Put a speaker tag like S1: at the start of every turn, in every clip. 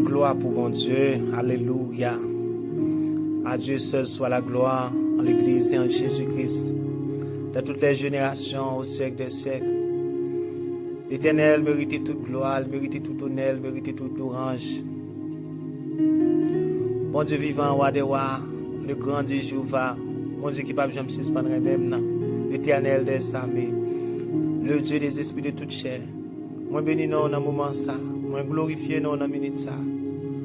S1: Toute gloire pour mon Dieu. Alléluia. À Dieu seul soit la gloire en l'Église et en Jésus-Christ, de toutes les générations, au siècle des siècles. L'Éternel mérite toute gloire, mérite tout honneur, mérite toute louange. Bon Dieu vivant, roi des rois, le grand Dieu Jéhovah, mon Dieu qui ne peut jamais suspendre même, l'Éternel des armées, le Dieu des esprits de toute chair. Moi bénis non dans le moment ça, moi glorifié non dans la minute ça.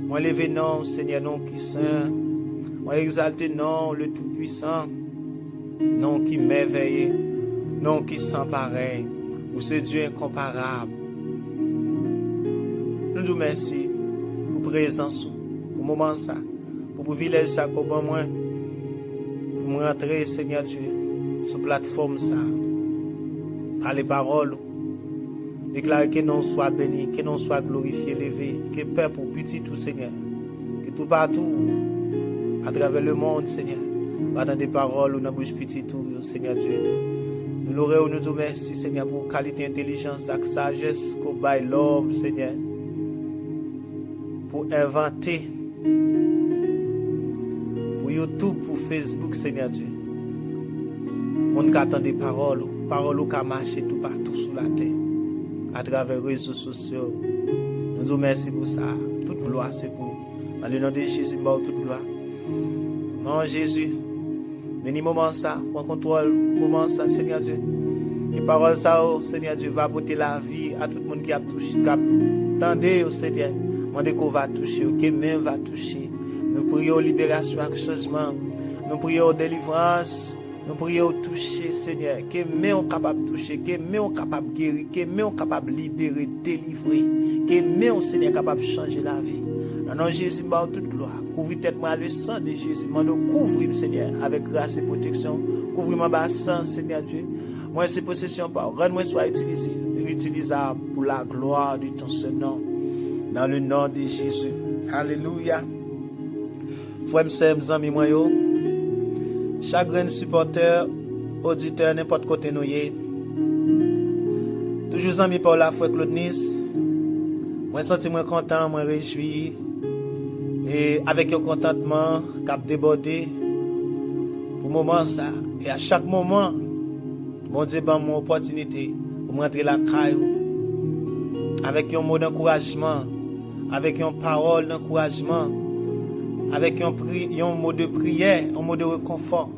S1: Moi levé non, Seigneur, non qui saint. Moi exalté non, le Tout-Puissant. Non qui merveille, non qui sans pareil. Ou ce Dieu incomparable. Nous nous merci pour présence, pour moment ça, pour privilège ça qu'on bon moi, pour me rentrer, Seigneur Dieu, sur plateforme ça, par les paroles. Déclarer que non soit béni, que non soit glorifié, élevé, que Père pour petit tout Seigneur, que tout partout, à travers le monde Seigneur, va dans des paroles ou dans bouche petit tout, Seigneur Dieu. Nous l'aurons, nous nous merci Seigneur pour qualité, intelligence, et sagesse qu'on baille l'homme Seigneur, pour inventer, pour YouTube, pour Facebook Seigneur Dieu. On attend des paroles qui marchent tout partout sur la terre. À travers les réseaux sociaux. Nous vous remercions pour ça. Toute gloire, c'est pour. Dans le nom de Jésus, toute gloire. Non, Jésus, bénis moment ça, prends contrôle moment ça, Seigneur Dieu. Les paroles ça, Seigneur Dieu, va apporter la vie à tout le monde qui a touché, qui a tendu au Seigneur. Demandez qu'on va toucher, que même va toucher. Nous prions libération et changement. Nous prions délivrance. Nous prions toucher, Seigneur, que nous sommes capables de toucher, que nous sommes capables de guérir, que nous sommes capables de libérer, délivrer, que nous sommes, Seigneur, capables de changer la vie. Dans le nom de Jésus, nous toute gloire. Couvre tête-moi le sang de Jésus. Couvre, Seigneur, avec grâce et protection. Couvre mon sang, Seigneur Dieu. Moi, ces possessions, rends-moi soit utilisable pour la gloire de ton seul nom. Dans le nom de Jésus. Alléluia. Frères, mes amis, moi, chaque grand supporter, auditeur, n'importe côté nous y est. Toujours amis par la foi Claude Nice. Moi senti moi content, moi réjoui. Et avec un contentement cap débordé pour moment ça. Et à chaque moment, mon Dieu ban mon opportunité pour rentrer la caille avec un mot d'encouragement, avec une parole d'encouragement, avec un mot de prière, un mot de réconfort,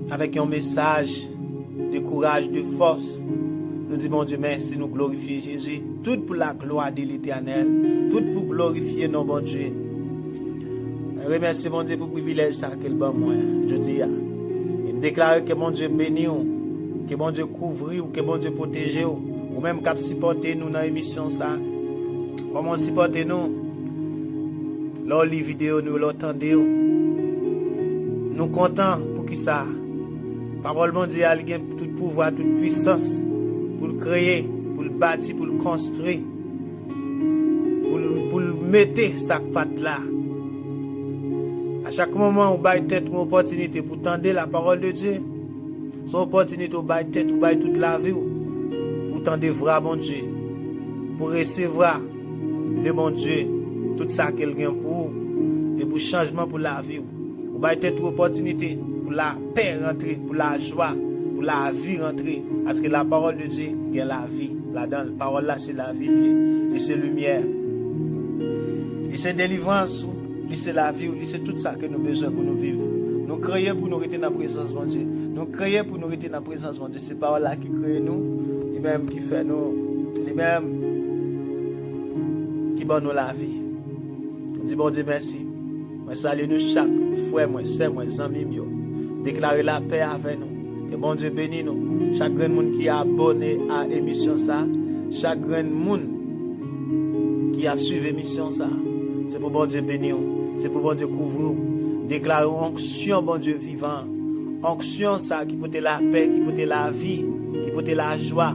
S1: avec un message de courage, de force. Nous disons, bon Dieu, merci, nous glorifions Jésus. Tout pour la gloire de l'Éternel, tout pour glorifier nos bon Dieu. Je remercie mon Dieu pour le privilège ça qu'il ban moi. Je dis, il déclare que mon Dieu bénit, que mon Dieu couvre, que mon Dieu protège, ou même qu'il supporte nous dans l'émission ça. Comment supporter nous? Lors les vidéos, nous l'entendons. Nous contents pour qui ça. Parole mondiale, il y a tout pouvoir, toute puissance pour le créer, pour le bâtir, pour le construire, pour le mettre sa patte là. À chaque moment, on baille tête une opportunité pour tendre la parole de Dieu. Son opportunité, on baille tête, on baille toute la vie pour tendre vrai bon Dieu, pour recevoir de bon Dieu tout ça qu'elle vient pour et pour changement pour la vie. Vous avez toute opportunité pour la paix rentrer, pour la joie, pour la vie rentrer. Parce que la parole de Dieu, il y a la vie. Là-dedans, la parole là, c'est la vie, c'est lumière. Et c'est délivrance, c'est la vie, c'est tout ça que nous avons besoin pour nous vivre. Nous créons pour nous rester dans la présence de Dieu. Nous créons pour nous rester dans la présence de Dieu. C'est parole là qui crée nous, les mêmes qui fait nous, les mêmes qui donnent nous la vie. Dis bon Dieu merci. Moi salue nous chaque frère, moi, c'est moi, amis mieux. Déclarer la paix avec nous. Que bon Dieu bénisse nous. Chaque grand monde qui est abonné à l'émission ça, chaque grand monde qui a suivi l'émission ça, c'est pour bon Dieu bénir. C'est pour bon Dieu couvrir. Déclarer onction bon Dieu vivant. Onction ça qui porte la paix, qui porte la vie, qui porte la joie.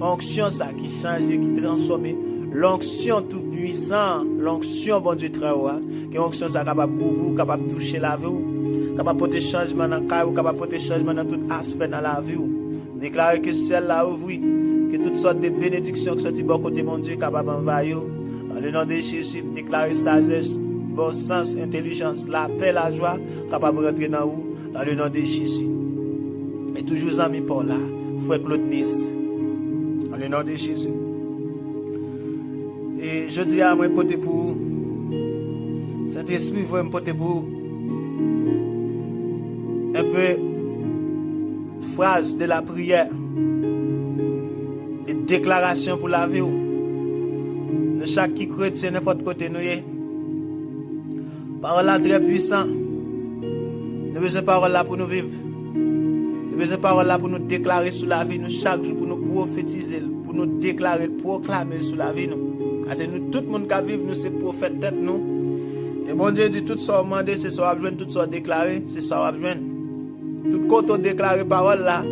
S1: Onction ça qui change, qui transforme. L'onction tout puissant, l'onction bon Dieu travail, que l'onction ça capable couvrir, capable toucher la vie, capable porter changement dans le cas, capable porter changement dans tout aspect dans la vie. Déclarer que celle-là ouvre, que toutes sortes de bénédictions qui sont bon côté mon Dieu capable d'envahir. Dans le nom de Jésus, déclarer sagesse, bon sens, intelligence, la paix, la joie, capable de rentrer dans vous, dans le nom de Jésus. Et toujours amis pour là, frère Claude Nice, dans le nom de Jésus. Et je dis à moi, porter pour vous, Saint-Esprit, vous me porter pour vous, un peu phrase de la prière, et déclaration pour la vie. De chaque qui chrétien, n'importe côté nous est. Parole là très puissant. Nous besoin de parole là pour nous vivre. Nous besoin de parole là pour nous déclarer sur la vie nous chaque jour, pour nous prophétiser, pour nous déclarer, proclamer sur la vie nous. Parce que nous, tout le monde qui vit, nous c'est prophète tête nous. Et bon Dieu dit tout ça demandé, c'est ça à joindre, tout ça déclaré, c'est ça à joindre. Tout côté on déclare parole là,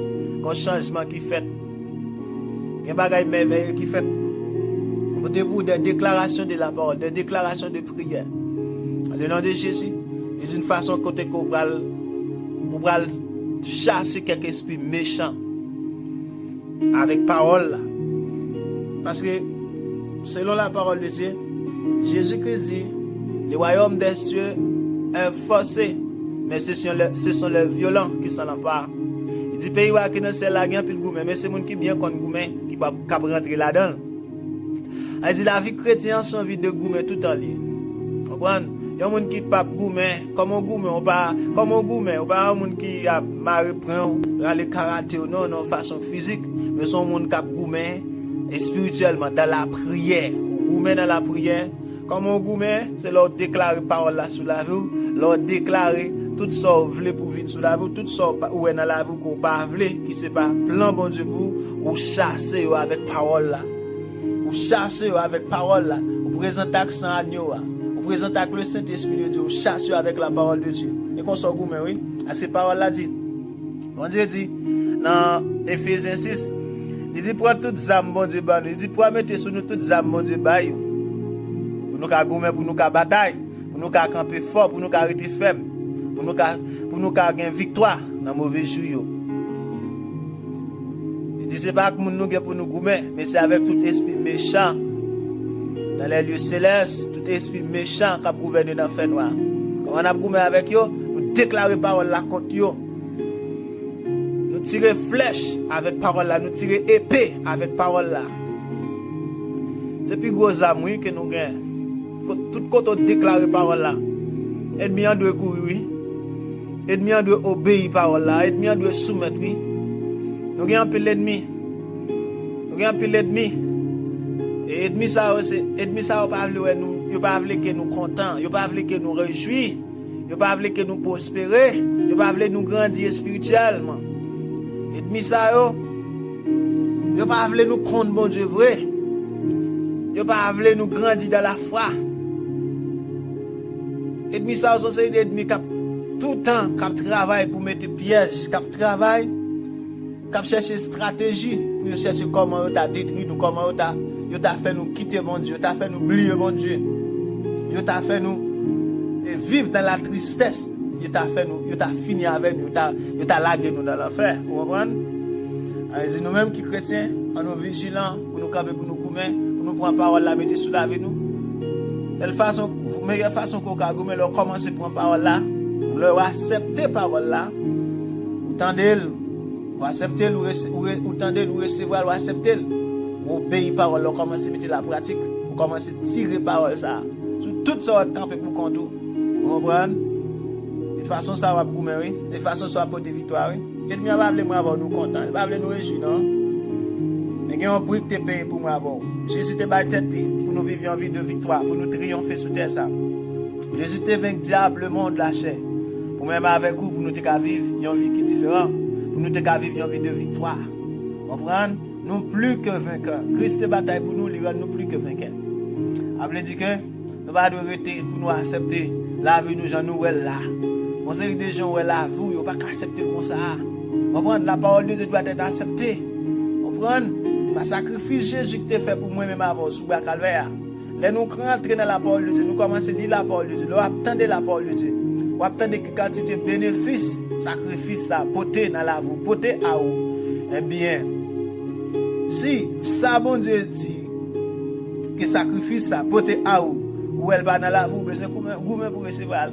S1: un changement qui fait. Il y a des bagages merveilleux qui fait. Pour des déclarations de la parole, des déclarations de prière. Dans le nom de Jésus, et d'une façon côté qu'on va chasser quelques esprits méchants avec parole là. Parce que selon la parole de Dieu, Jésus-Christ dit, le royaume des cieux est forcé, mais ce sont les violents qui s'en emparent. Il dit pays qui ne sait la gain puis le gourmet, mais c'est monde qui bien contre gourmet qui va rentrer là-dedans. Il dit la vie chrétienne son vie de gourmet tout en lié. Comprenez? Il y a des gens qui ne pas gourmet, comme un gourmet, on pas un monde qui a marre prend les karaté non façon physique, mais son monde qui a gourmet et spirituellement dans la prière. Gourmet dans la prière, comme un gourmet, c'est leur déclarer parole là sur la vie, leur déclarer tout ça voulez pour vivre sur la vie, tout ça ou est dans la vie qu'on pas voulez, qui c'est pas plan bon Dieu pour ou chasser avec parole là. Ou chasser avec parole là, ou présenter accent agneau là. Présente avec le Saint-Esprit de Dieu, chasse avec la parole de Dieu. Et qu'on soit gourmet, oui. À ces paroles-là dit. Bon Dieu dit, dans Ephésiens 6, il dit, prends toutes les âmes, bon Dieu, il dit, pour mettre sur nous toutes les âmes, bon Dieu, pour nous qu'à gourmet, pour nous qu'à bataille, pour nous qu'à camper fort, pour nous qu'à arrêter faible, pour nous qu'à gagner victoire dans mauvais jours. Il dit, c'est pas que nous gagnons pour nous gourmet, mais c'est avec tout esprit méchant. Dans les lieux célestes, tout esprit méchant qui a gouverné dans le fait noir. Quand on a gouverné avec eux, nous déclarons parole là contre eux. Nous tirons flèche avec parole là, nous tirons épée avec parole là. C'est plus gros amour que nous gagnons. Faut tout côté déclarer parole là. Ennemi en doit courir, ennemi en doit obéir parole là, ennemi en doit soumettre oui. Nous gagnons un peu l'ennemi. Nous gagnons un peu l'ennemi. Et ennemi ça pas vouloir nous, il pas vouloir que nous contents, il pas vouloir que nous réjouir, il pas vouloir que nous prospérer, il pas vouloir nous grandir spirituellement. Ennemi ça il pas vouloir nous compte bon Dieu vrai. Il pas vouloir nous grandir dans la foi. Ennemi ça c'est des ennemis qui tout le temps qui travaille pour mettre piège, qui travaille, qui chercher stratégie pour chercher comment on t'a détruit ou comment on t'a fait nous quitter mon Dieu, t'a fait nous oublier mon Dieu. Il t'a fait nous vivre dans la tristesse. Il t'a fini avec nous, il t'a lagué nous dans l'enfer. Vous comprenez? Alors, nous-mêmes qui chrétiens, on nous vigilants pour nous camper, pour nous goumer, pour nous prendre parole là, mettre sous la vie nous. Telle façon, meilleure façon qu'on a goumer, leur commencer à prendre parole là, leur accepter parole là, ou tendez, ou accepter, ou tendez, ou recevoir, ou accepter. Vous obéissez parole, vous commencez à mettre la pratique, vous commencez à tirer parole ça. Sur tout ça, vous campez pour compte. Vous comprenez? De façon, ça va pour oui. De façon, ça va pour des victoires. Et bien, va vouloir avoir nous contents. Il va vouloir nous réjouir, non? Mais il y a un prix que tu payes pour moi avoir. Jésus te bat tête pour nous vivre en vie de victoire, pour nous triompher sur terre ça. Jésus te vaincu diable, le monde, la chair. Pour même avec vous, pour nous te vivre une vie qui est différente. Pour nous te vivre une vie de victoire. Vous comprenez? Nous plus que vainqueurs. Christ te bataille pour nous, il rend nous plus que vainqueurs. Ça veut dire que nous ne devons pas arrêter pour nous accepter la vie nous gens nous là. On sait que des gens là vous, ils ne peuvent pas accepter comme ça. Vous comprenez? La parole de Dieu doit être acceptée. Vous comprenez? Par sacrifice Jésus qui t'a fait pour moi-même avant sous le calvaire. Là nous rentrons dans la parole de Dieu, nous commençons à lire la parole de Dieu, nous attendons la parole de Dieu. Nous attendons que quantité de bénéfices, sacrifice ça, porter dans la vie, porter à vous. Eh bien, Si ça bon Dieu dit que sacrifice ça porter à ou elle va dans la vous besoin gourmet pour recevoir.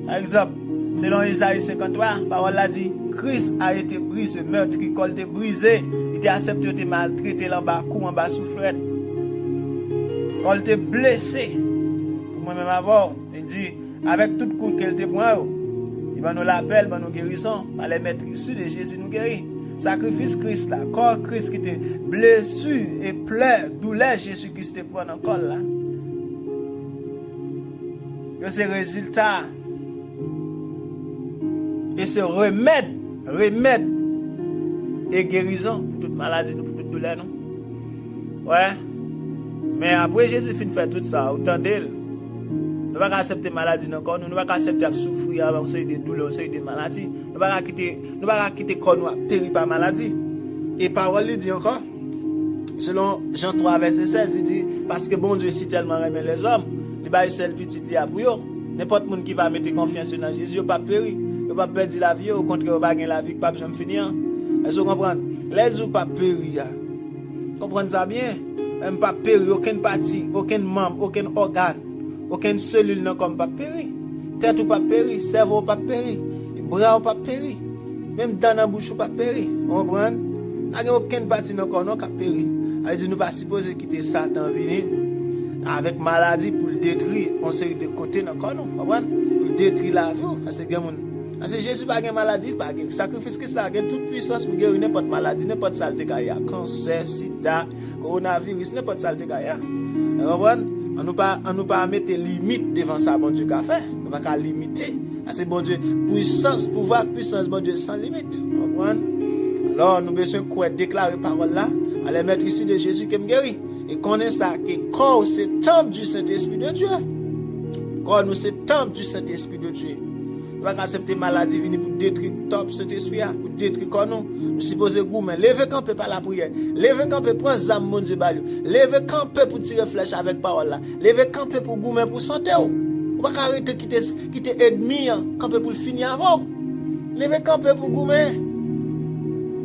S1: Par exemple, selon Isaïe 53, parole là dit Christ a été brisé, meurtri, col était brisé, il était accepté, il était maltraité en bas cou, en bas souffrette. Col était blessé. Pour moi-même avant, il dit avec tout coup qu'elle te prend, il va nous l'appel, va nous guérison, par les maîtres issus de Jésus nous guérit. Sacrifice Christ là, corps Christ qui était blessure et pleurs, douleur Jésus Christ te prend dans corps là. Que ces résultats et ce remède et guérison pour toute maladie, pour toute douleur non. Ouais. Mais après Jésus fin faire tout ça, autant d'elle. Nous ne pouvons pas accepter maladie dans le corps, nous ne pouvons pas accepter souffrir avant de douleurs, de maladies. Nous ne pouvons pas quitter le corps nous périr par maladie. Et parole dit encore, selon Jean 3, verset 16, il dit, parce que bon Dieu si tellement aimé les hommes, il va essayer le petit dia pour eux. N'importe qui qui va mettre confiance dans Jésus, il ne va pas périr, il ne va pas perdre la vie, au contraire, il va gagner la vie, il ne va pas finir. Est-ce que vous comprenez? Les gens ne pas périr. Comprenez ça bien? Même pas périr, aucune partie, aucun membre, aucun organe. Aucune cellule n'a comme pas péri. Tête ou pas péri, cerveau pas péri, bras ou pas péri. Même dans la bouche ou pas péri. Vous comprenez? Il n'y a aucune partie dans le corps qui a péri. Il dit nous pas supposer quitter Satan venir avec maladie pour le détruire. On série de côté dans le corps. Vous comprenez? Pour détruire la vie. Parce que Jésus n'a pas de maladie, pas de sacrifice que ça a toute puissance pour guérir n'importe maladie, n'importe saleté qu'il y a. Cancer, sida, coronavirus, n'importe saleté qu'il y a. Vous comprenez? On ne peut pas mettre limite devant ça, bon Dieu, qu'a fait. On ne peut pas limiter. C'est bon Dieu, puissance, pouvoir, puissance, bon Dieu, sans limite. Vous comprenez? Alors, nous devons déclarer parole là, à les mettre ici de Jésus qui me guérit. Et connaître ça, que corps, c'est temple du Saint-Esprit de Dieu. Corps, nous, c'est temple du Saint-Esprit de Dieu. Nous ne pouvons pas accepter maladie, venir pour détruire le temple du Saint-Esprit, pour détruire corps, nous. Nous supposons gourmet. Levez camper par la prière. Levez camper pour un zam, mon Dieu, balou. Levez camper pour tirer flèche avec parole là. Levez camper pour gourmet pour santé. Vous ne pouvez pas arrêter de quitter ennemi, camper pour le finir avant. Levez camper pour gourmet.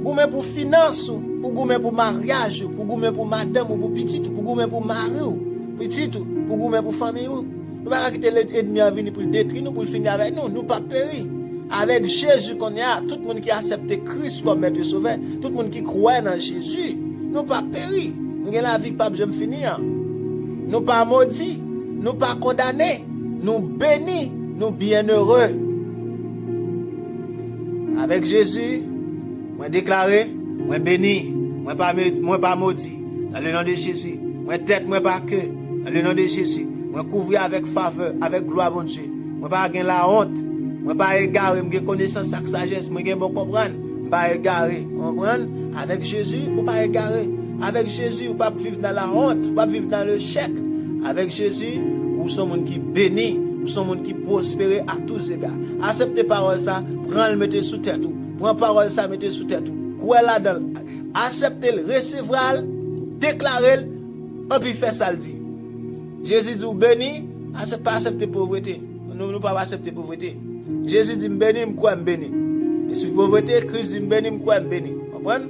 S1: Gourmet pour finance, pour gourmet pour mariage, pour gourmet pour madame ou pour petit, pour gourmet pour mari ou petit, pour gourmet pour famille. Nous ne pouvons pas quitter l'ennemi à venir pour le détruire, nous pour le finir avec nous. Nous ne pas périr. Avec Jésus qu'on y a, tout le monde qui a accepté Christ comme maître sauveur, tout le monde qui croit dans Jésus, nous pas péri. Nous avons la vie pas jamais finir. Nous pas maudits, nous pas condamnés, nous bénis, nous bienheureux. Avec Jésus, moi déclaré, moi béni, moi pas maudit. Dans le nom de Jésus, moi tête, moi pas queue. Dans le nom de Jésus, moi couvert avec faveur, avec gloire bon Dieu. Moi pas gagner la honte. Moi pas égaré, moi connaissance avec sagesse, moi bon comprendre, pas égaré, comprendre? Avec Jésus, ou pas égaré. Avec Jésus, ou pas vivre dans la honte, ou pas vivre dans le chèque. Avec Jésus, ou sont monde qui bénit, ou sont monde qui prospère à tous égards. Acceptez parole ça, prends-le, mettez sous tête tout. Prends parole ça, mettez sous tête tout. Quoi là-dedans? Acceptez-le, recevez-le, déclarez-le, et puis faites ça le dit. Jésus dit béni, pas accepter pauvreté. Nous ne pas accepter pauvreté. Jésus dit béni, quoi béni. Et si pauvreté, Christ dit béni, quoi béni. Vous comprenez?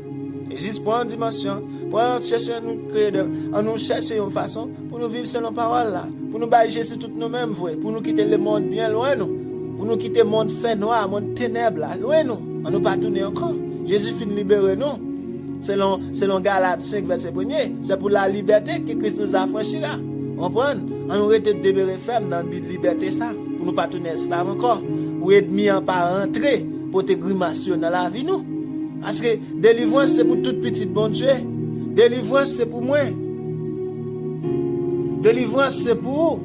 S1: Et juste pour une dimension, pour chercher nous chercher une façon pour nous vivre selon parole là, pour nous bâiller Jésus tout nous-mêmes, pour nous quitter le monde bien loin nous, pour nous quitter le monde fait noir, le monde ténèbres là, loin nous, on nous pas tourner encore. Jésus finit libérer nous. Selon Galates 5 verset 1er, c'est pour la liberté que Christ nous a franchi là. Vous comprenez? On nous était demeuré ferme dans la liberté ça, pour nous pas tourner esclaves encore, ou ennemi en pas rentrer pour te grimacer dans la vie nous. Parce que délivrance c'est pour toute petite bon Dieu. Délivrance c'est pour moi. Délivrance c'est pour vous.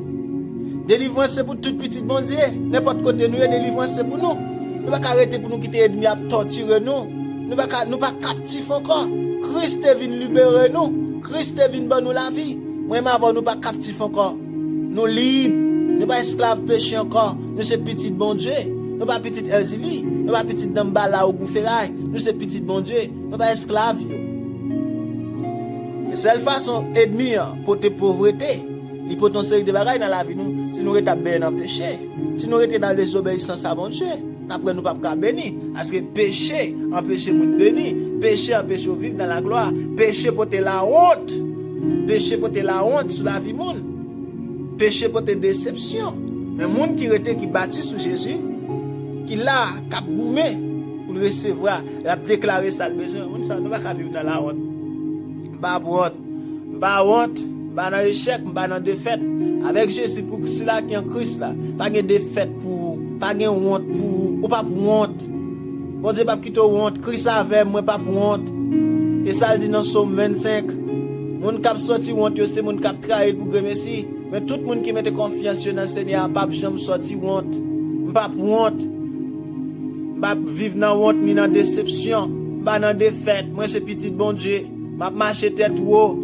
S1: Délivrance c'est pour toute petite bon Dieu. N'importe côté nous, délivrance c'est pour nous. Nous ne pouvons pas arrêter pour nous quitter l'ennemi à torturer nous. Nous ne pouvons pas captifs encore. Christ est venu libérer nous. Christ est venu donner nous la vie. Moi-même avant nous pas captifs encore. Nous libres. Nous pas esclaves péché encore. Nous c'est petit bon Dieu. Nous pas petit Erzili. Nous pas petit Dambala ou Goufferail. Nous c'est petit bon Dieu. Nous pas esclaves. La seule façon ennemi pour te pauvreté, il peut série de bagailles dans la vie nous. Si nous étions bien dans le péché, si nous étions dans les obéissances à bon Dieu, après nous pas bénir. Parce que péché empêche nous bénir. Péché empêche de vivre dans la gloire. Péché porter la honte. Péché porter la honte sur la vie monde. Péché porter déception. Mais monde qui était qui bâtit sur Jésus, qui là, qui a goumé pour le recevoir, il a déclaré ça le besoin. On ne va pas vivre dans la honte. Pas honte. Pas honte. Pas dans échec, pas dans défaite. Avec Jésus, pour que cela qui est en Christ là, pas de défaite pour, pas de honte pour, ou pas pour honte. Bon Dieu, pas quitter honte. Christ avec moi, pas pour honte. Et ça le dit dans Somme 25. Moun kap sorti honte, c'est moun kap trahi pour grand Messie. Mais tout le monde qui mette confiance dans le Seigneur, pas jamais sorti honte. Pas pour honte. Pas vivre dans honte ni dans déception. Pas dans défaite. Moi, c'est petit bon Dieu. Pas marcher tête haut.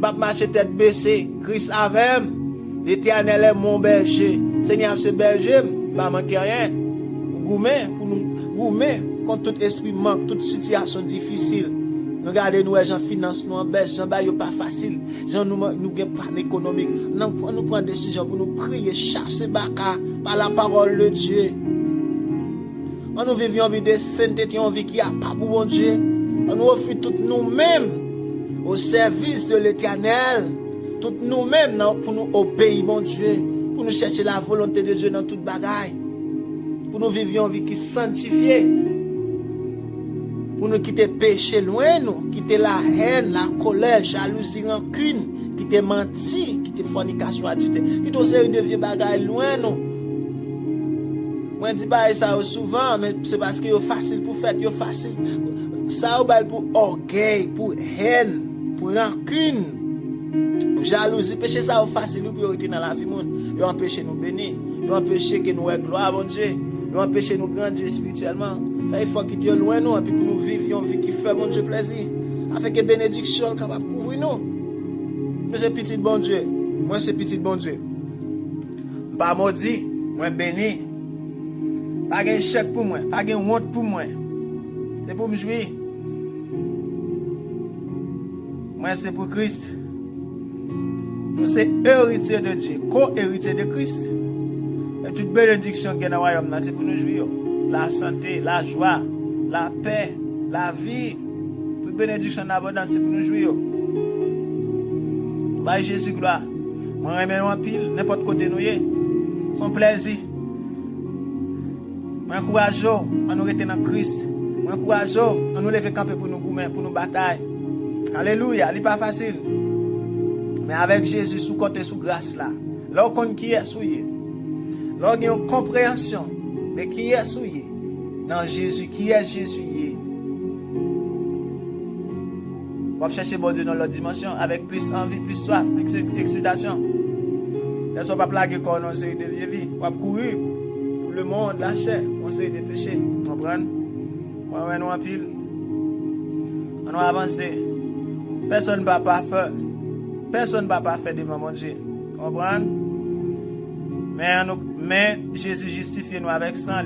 S1: Pas marcher tête baissée. Christ avec moi. L'Éternel est mon berger. Seigneur, ce berger, pas manquer rien. Goumé, pour nous goumer contre tout esprit manque, toute situation difficile. Regardez nous, gens finance nous en baisse, gens ba yo pas facile. Gens nous gain pas économique. Nous prend décision pour nous prier, chasser baka par la parole de Dieu. Nous vivons une vie de sainteté, une vie qui a pas pour bon Dieu. Nous offrons tout nous-mêmes au service de l'Éternel. Tout nous-mêmes pour nous obéir, mon Dieu. Pour nous chercher la volonté de Dieu dans toute bagaille. Pour nous vivre une vie qui est sanctifiée. Pour nous quitter le péché loin, nous quitter la haine, la colère, jalousie, rancune, quitter menti, quitter fornication, adultère, quitter une série de vieux bagailles loin, nous. Moi, je dis pas ça souvent, mais c'est parce que c'est facile pour faire, c'est facile. Ça, c'est pour orgueil, pour haine, pour rancune, pour jalousie. Péché, ça, c'est facile pour rester dans la vie, il empêche nous bénir, il empêche que nous ayons gloire, mon Dieu, il empêche nous grandir spirituellement. Il faut qu'il y ait loin nous, et puis que nous vivions une vie qui fait mon Dieu plaisir. Afin que bénédiction soit capable de couvrir nous. Moi, c'est petit bon Dieu. Moi, c'est petit bon Dieu. Pas maudit, moi béni. Pas de chèque pour moi, pas de honte pour moi. C'est pour me jouir. Moi, c'est pour Christ. Nous sommes héritiers de Dieu, co-héritiers de Christ. Et toute bénédiction qui est dans le royaume, c'est pour nous jouir. La santé, la joie, la paix, la vie. Toute bénédiction en abondance, c'est pour nous jouir. By Jésus gloire. Moi, je remets en pile, n'importe côté nous y. Son plaisir. Moi, encourage à nous rester dans Christ. Moi, encourage à nous lever camper pour nous goumer, pour nous batailler. Alléluia, ce n'est pas facile. Mais avec Jésus, sous côté, sous grâce là. Là, on connaît qui est souillé. Là, on a une compréhension de qui est souillé. Dans Jésus, qui est Jésus. On va chercher bon Dieu dans l'autre dimension avec plus envie, plus soif, plus excitation. Ne sois pas plagué comme on série de vieilles vies. On va courir pour le monde, la chair, on série de péchés. On prend, on va nous en pile. On va avancer. Personne ne va pas faire. Personne ne va pas faire devant mon Dieu. Comprendre? Mais Jésus justifie nous avec sang.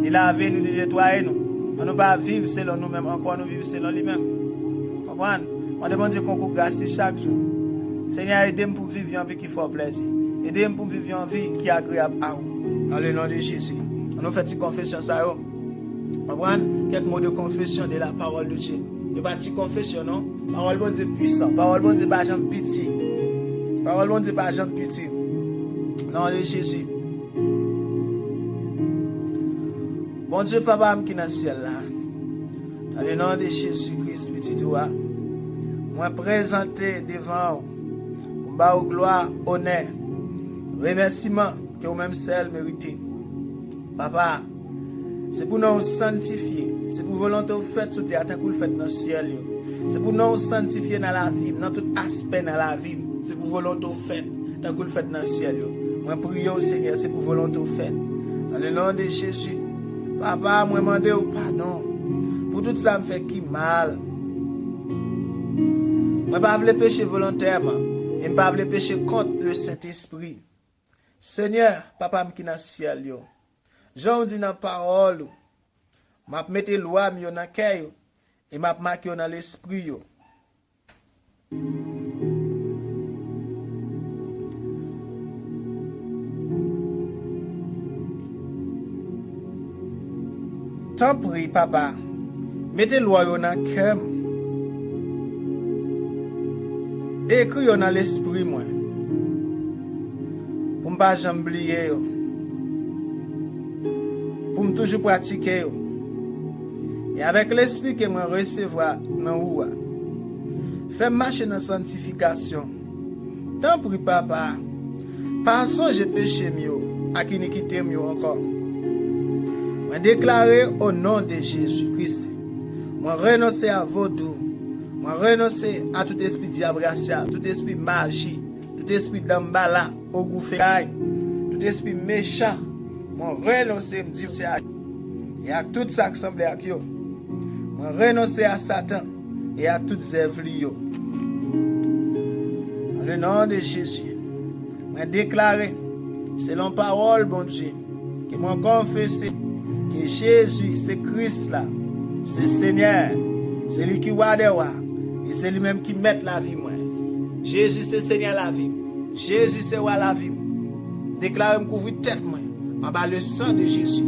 S1: Il a vu nous nettoyer nous. On ne va pas vivre selon nous-mêmes, encore nous vivre selon lui-même. Comprendre? On demande qu'on coupe grâce chaque jour. Seigneur, aidez-moi pour vivre une vie qui fait plaisir. Aidez-moi pour vivre une vie qui est agréable à vous. Dans le nom de Jésus. On nous fait une confession ça. Comprendre? Quelques mots de confession de la parole de Dieu. Il n'y a pas de confession, non? Parole bon Dieu puissant. Parole bon Dieu pas jamais pitié. Parole bon Dieu pas jamais pitié. Dans le nom de Jésus. Bon Dieu, Papa, qui est dans le ciel là. Dans le nom de Jésus-Christ, petit toi. Moi présenter devant vous. Bas gloire, honneur, remerciement que vous-même seul méritez. Papa, c'est pour nous sanctifier. C'est pour volonté faite sur terre, tant que vous le faites dans le ciel. C'est pour nous sanctifier dans la vie, dans tout aspect dans la vie. C'est pour volonté faite, tant que vous le faites dans le ciel. Moi prie au Seigneur, c'est pour volonté faite. Dans le nom de Jésus. Papa, moi demande au pardon. Pour tout ça me fait qui mal. Moi pas voulais pécher volontairement. Et pas voulais pécher contre le Saint-Esprit. Seigneur, papa qui est dans le ciel. Jean dit dans la parole. M'a mette loi mi dans le cœur et m'a marqué dans l'esprit yo. Tant prie papa, Mettez loi dans cœur. Écrit dans l'esprit moi. Pour ne pas jamais oublier. Pour me toujours pratiquer. Et avec l'esprit que moi recevoir dans ou. Fais marcher dans sanctification. Tant pour papa. Pas songer péché mieux à qui ne quitte mieux encore. Moi déclarer au nom de Jésus-Christ. Moi renoncer à vaudou. Moi renoncer à tout esprit diabracial, tout esprit magie, tout esprit d'embala, au goût ferraille, tout esprit méchant. Moi renoncer me dire et à tout ça qui semble à yo. Moi renoncer à Satan et à toutes œuvres yo. Dans le nom de Jésus, moi déclarer selon parole bon Dieu que moi confesser que Jésus c'est Christ là, c'est Seigneur, c'est lui qui wa de wa. Et c'est lui-même qui met la vie, moi. Jésus, c'est Seigneur la vie. Jésus, c'est roi la vie. Déclarez-moi couvrir tête, moi. En bas le sang de Jésus.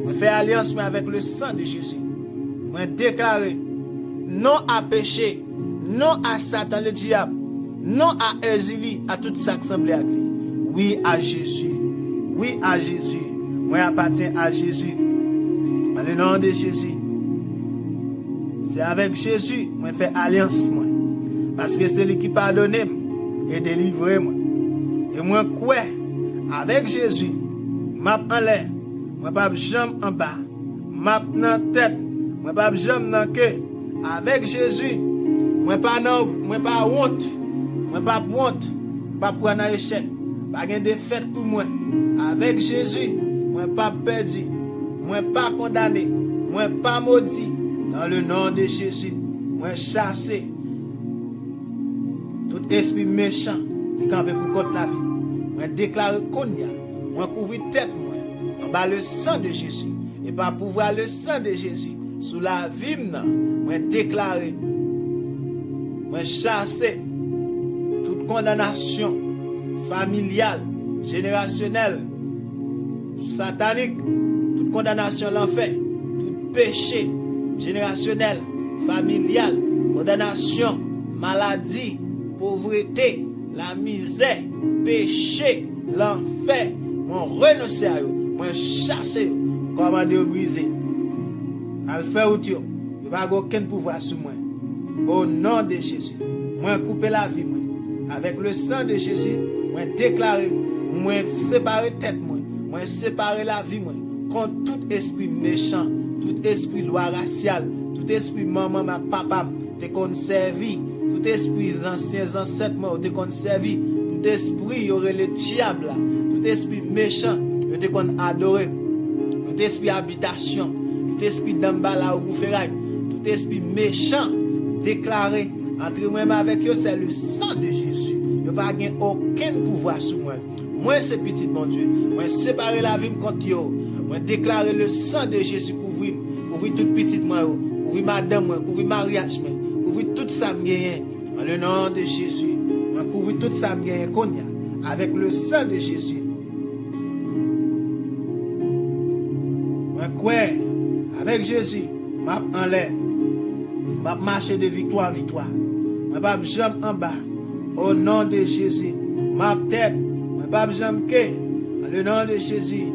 S1: Moi, fais alliance, moi, avec le sang de Jésus. Moi, déclarer non à péché, non à Satan, le diable, non à Ezili, à tout ça qui semble à lui. Oui à Jésus. Oui à Jésus. Moi, appartiens à Jésus. Dans le nom de Jésus. C'est avec Jésus que je fais alliance. Moi. Parce que c'est lui qui pardonne et délivre moi. Et moi, quoi? Avec Jésus, m'a en l'air, moi pas jambe en bas, m'a dans tête, moi pas jambe dans cœur. Avec Jésus, moi pas honte, moi pas honte, pas prendre un échec, pas de défaite pour moi. Avec Jésus, moi pas perdu, moi pas condamné, moi pas maudit. Dans le nom de Jésus, moi chasser tout esprit méchant qui campe pour contre la vie. Moi déclare qu'on y a, moi couvrir tête moi, en bas le sang de Jésus. Et par pouvoir le sang de Jésus, sous la vie, moi déclarer, moi chasser toute condamnation familiale, générationnelle, satanique, toute condamnation l'enfer, tout péché générationnel, familial, condamnation, maladie, pauvreté, la misère, péché, l'enfer. Moi renonce à eux, moi chasse eux, commande eux briser. Al faire ou tio, il va aucun pouvoir sur moi. Au nom de Jésus, moi couper la vie moi. Avec le sang de Jésus, moi déclarer, moi séparer tête moi séparer la vie moi contre tout esprit méchant. Tout esprit loi raciale, tout esprit maman, ma papa, te conservi, tout esprit anciens ancêtres, te conservi, tout esprit, y aurait le diable, tout esprit méchant, te qu'on adoré, tout esprit habitation, tout esprit d'embala ou ferraille, tout esprit méchant, déclaré, entre moi avec eux, c'est le sang de Jésus. Il n'y a pas aucun pouvoir sur moi. Moi, c'est petit, mon Dieu. Moi, séparer la vie contre eux. Moi, déclarer le sang de Jésus. Couvrir toute petite moi, couvrir madame moi, couvrir mariage moi, couvrir tout ça me dans le nom de Jésus. Moi couvrir tout ça me qu'on y a avec le sang de Jésus. Moi quoi avec Jésus, m'a en l'air. M'a marcher de victoire en victoire. Moi pas jambe en bas. Au nom de Jésus, ma tête, moi pas jambe que dans le nom de Jésus.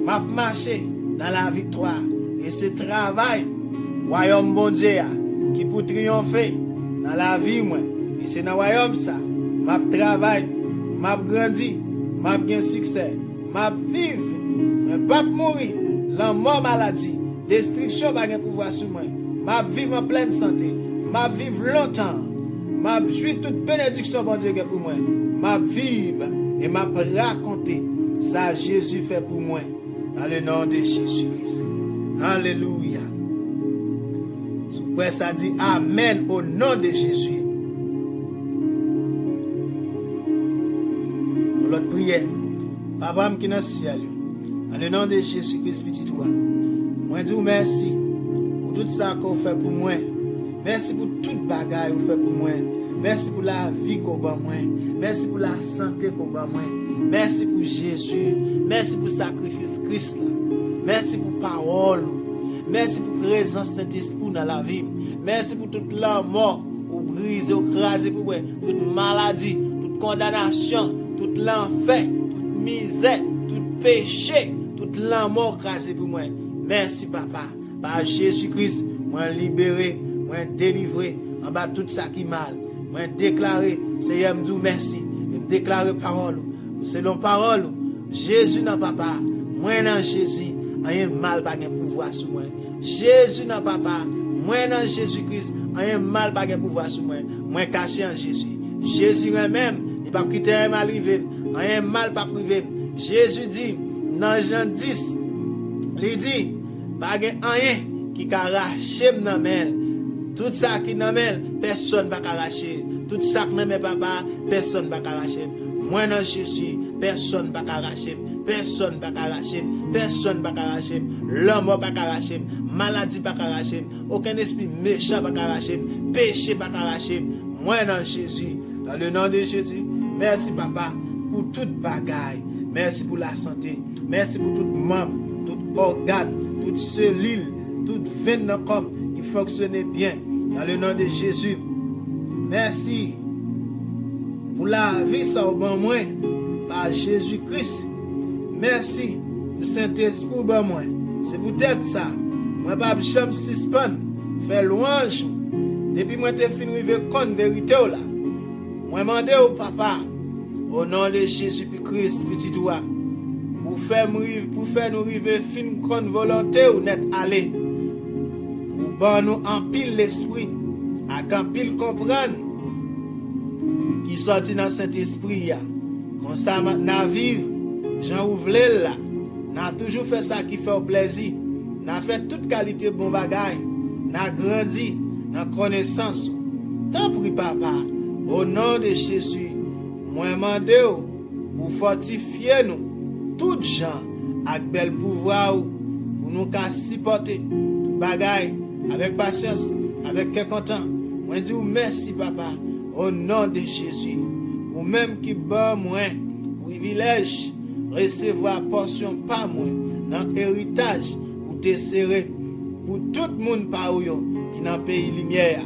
S1: M'a marcher dans la victoire. Et ce travail, royaume bon Dieu, qui pour triompher dans la vie, moi. Et c'est dans le royaume ça. M'a travail, m'a grandi, m'a bien succès, m'a vivre, m'a pas mourir, la mort maladie, destruction pas de pouvoir sur moi. M'a vivre en pleine santé, m'a vivre longtemps, m'a jouir toute bénédiction bon Dieu pour moi. M'a vivre et m'a raconter ça Jésus fait pour moi. Dans le nom de Jésus-Christ. Alléluia. Ouais, ça dit Amen au nom de Jésus. L'autre prière. Papa qui est dans le ciel. Dans le nom de Jésus-Christ, petit toi. Moi, dis merci pour tout ça qu'on fait pour moi. Merci pour toute bagaille qu'on fait pour moi. Merci pour la vie qu'on bat moi. Merci pour la santé qu'on bat moi. Merci pour Jésus. Merci pour le sacrifice Christ. Merci pour parole. Merci pour la présence de Saint-Esprit dans la vie. Merci pour toute la mort, ou briser, ou craser pour moi, toute maladie, toute condamnation, toute l'enfer, toute misère, tout péché, toute la mort crasée pour moi. Merci papa. Par Jésus-Christ, moi libéré, moi délivré, en bas tout ça qui mal. Moi déclaré, Seigneur me dit merci. Et me déclarer parole. Selon parole, Jésus n'a papa. Moi dans Jésus, rien mal pas de pouvoir sur moi. Jésus n'a papa. Moi dans Jésus-Christ, rien mal pas de pouvoir sur moi. Moi caché en Jésus. Jésus même, il pas quitter un mal arrivé. Rien mal pas privé. Jésus dit dans Jean 10, il dit pas rien qui arracher dans mêle. Tout ça qui dans mêle, personne va arracher. Tout ça qui dans mes papa, personne va arracher. Moi dans Jésus, personne va arracher. Personne va arracher. Personne va arracher. L'homme va arracher. Maladie va arracher. Aucun esprit méchant va arracher. Péché va arracher. Moi dans Jésus, dans le nom de Jésus, merci papa pour toute bagaille. Merci pour la santé. Merci pour tout membre, tout organe, toute cellule, toute veine dans le corps qui fonctionne bien. Dans le nom de Jésus. Merci pour la vie ça au bon moins par Jésus-Christ. Merci pour Saint-Esprit au bon moins. C'est peut-être ça. Moi pas jamais suspendre, faire louange. Depuis moi t'ai fini de connaître vérité là. Moi demander au papa au nom de Jésus-Christ petit toi pour faire nous arriver fin connaître volonté ou net aller. Pour ban nous en pile l'esprit, à en pile comprendre qui sorti dans Saint-Esprit ya. Comme ça n'a vivre Jean ouvler là. N'a toujours fait ça qui fait plaisir. N'a fait toute qualité bon bagaille. N'a grandi dans connaissance. Tant pis papa, au nom de Jésus, moi demande pour fortifier nous toutes gens avec bel pouvoir pour nous supporter tout bagaille avec patience, avec quel content. Moi dis merci papa au nom de Jésus. Ou même qui bat moi privilège recevoir portion pas moi dans héritage ou te serrer pour tout le monde par qui dans pays lumière.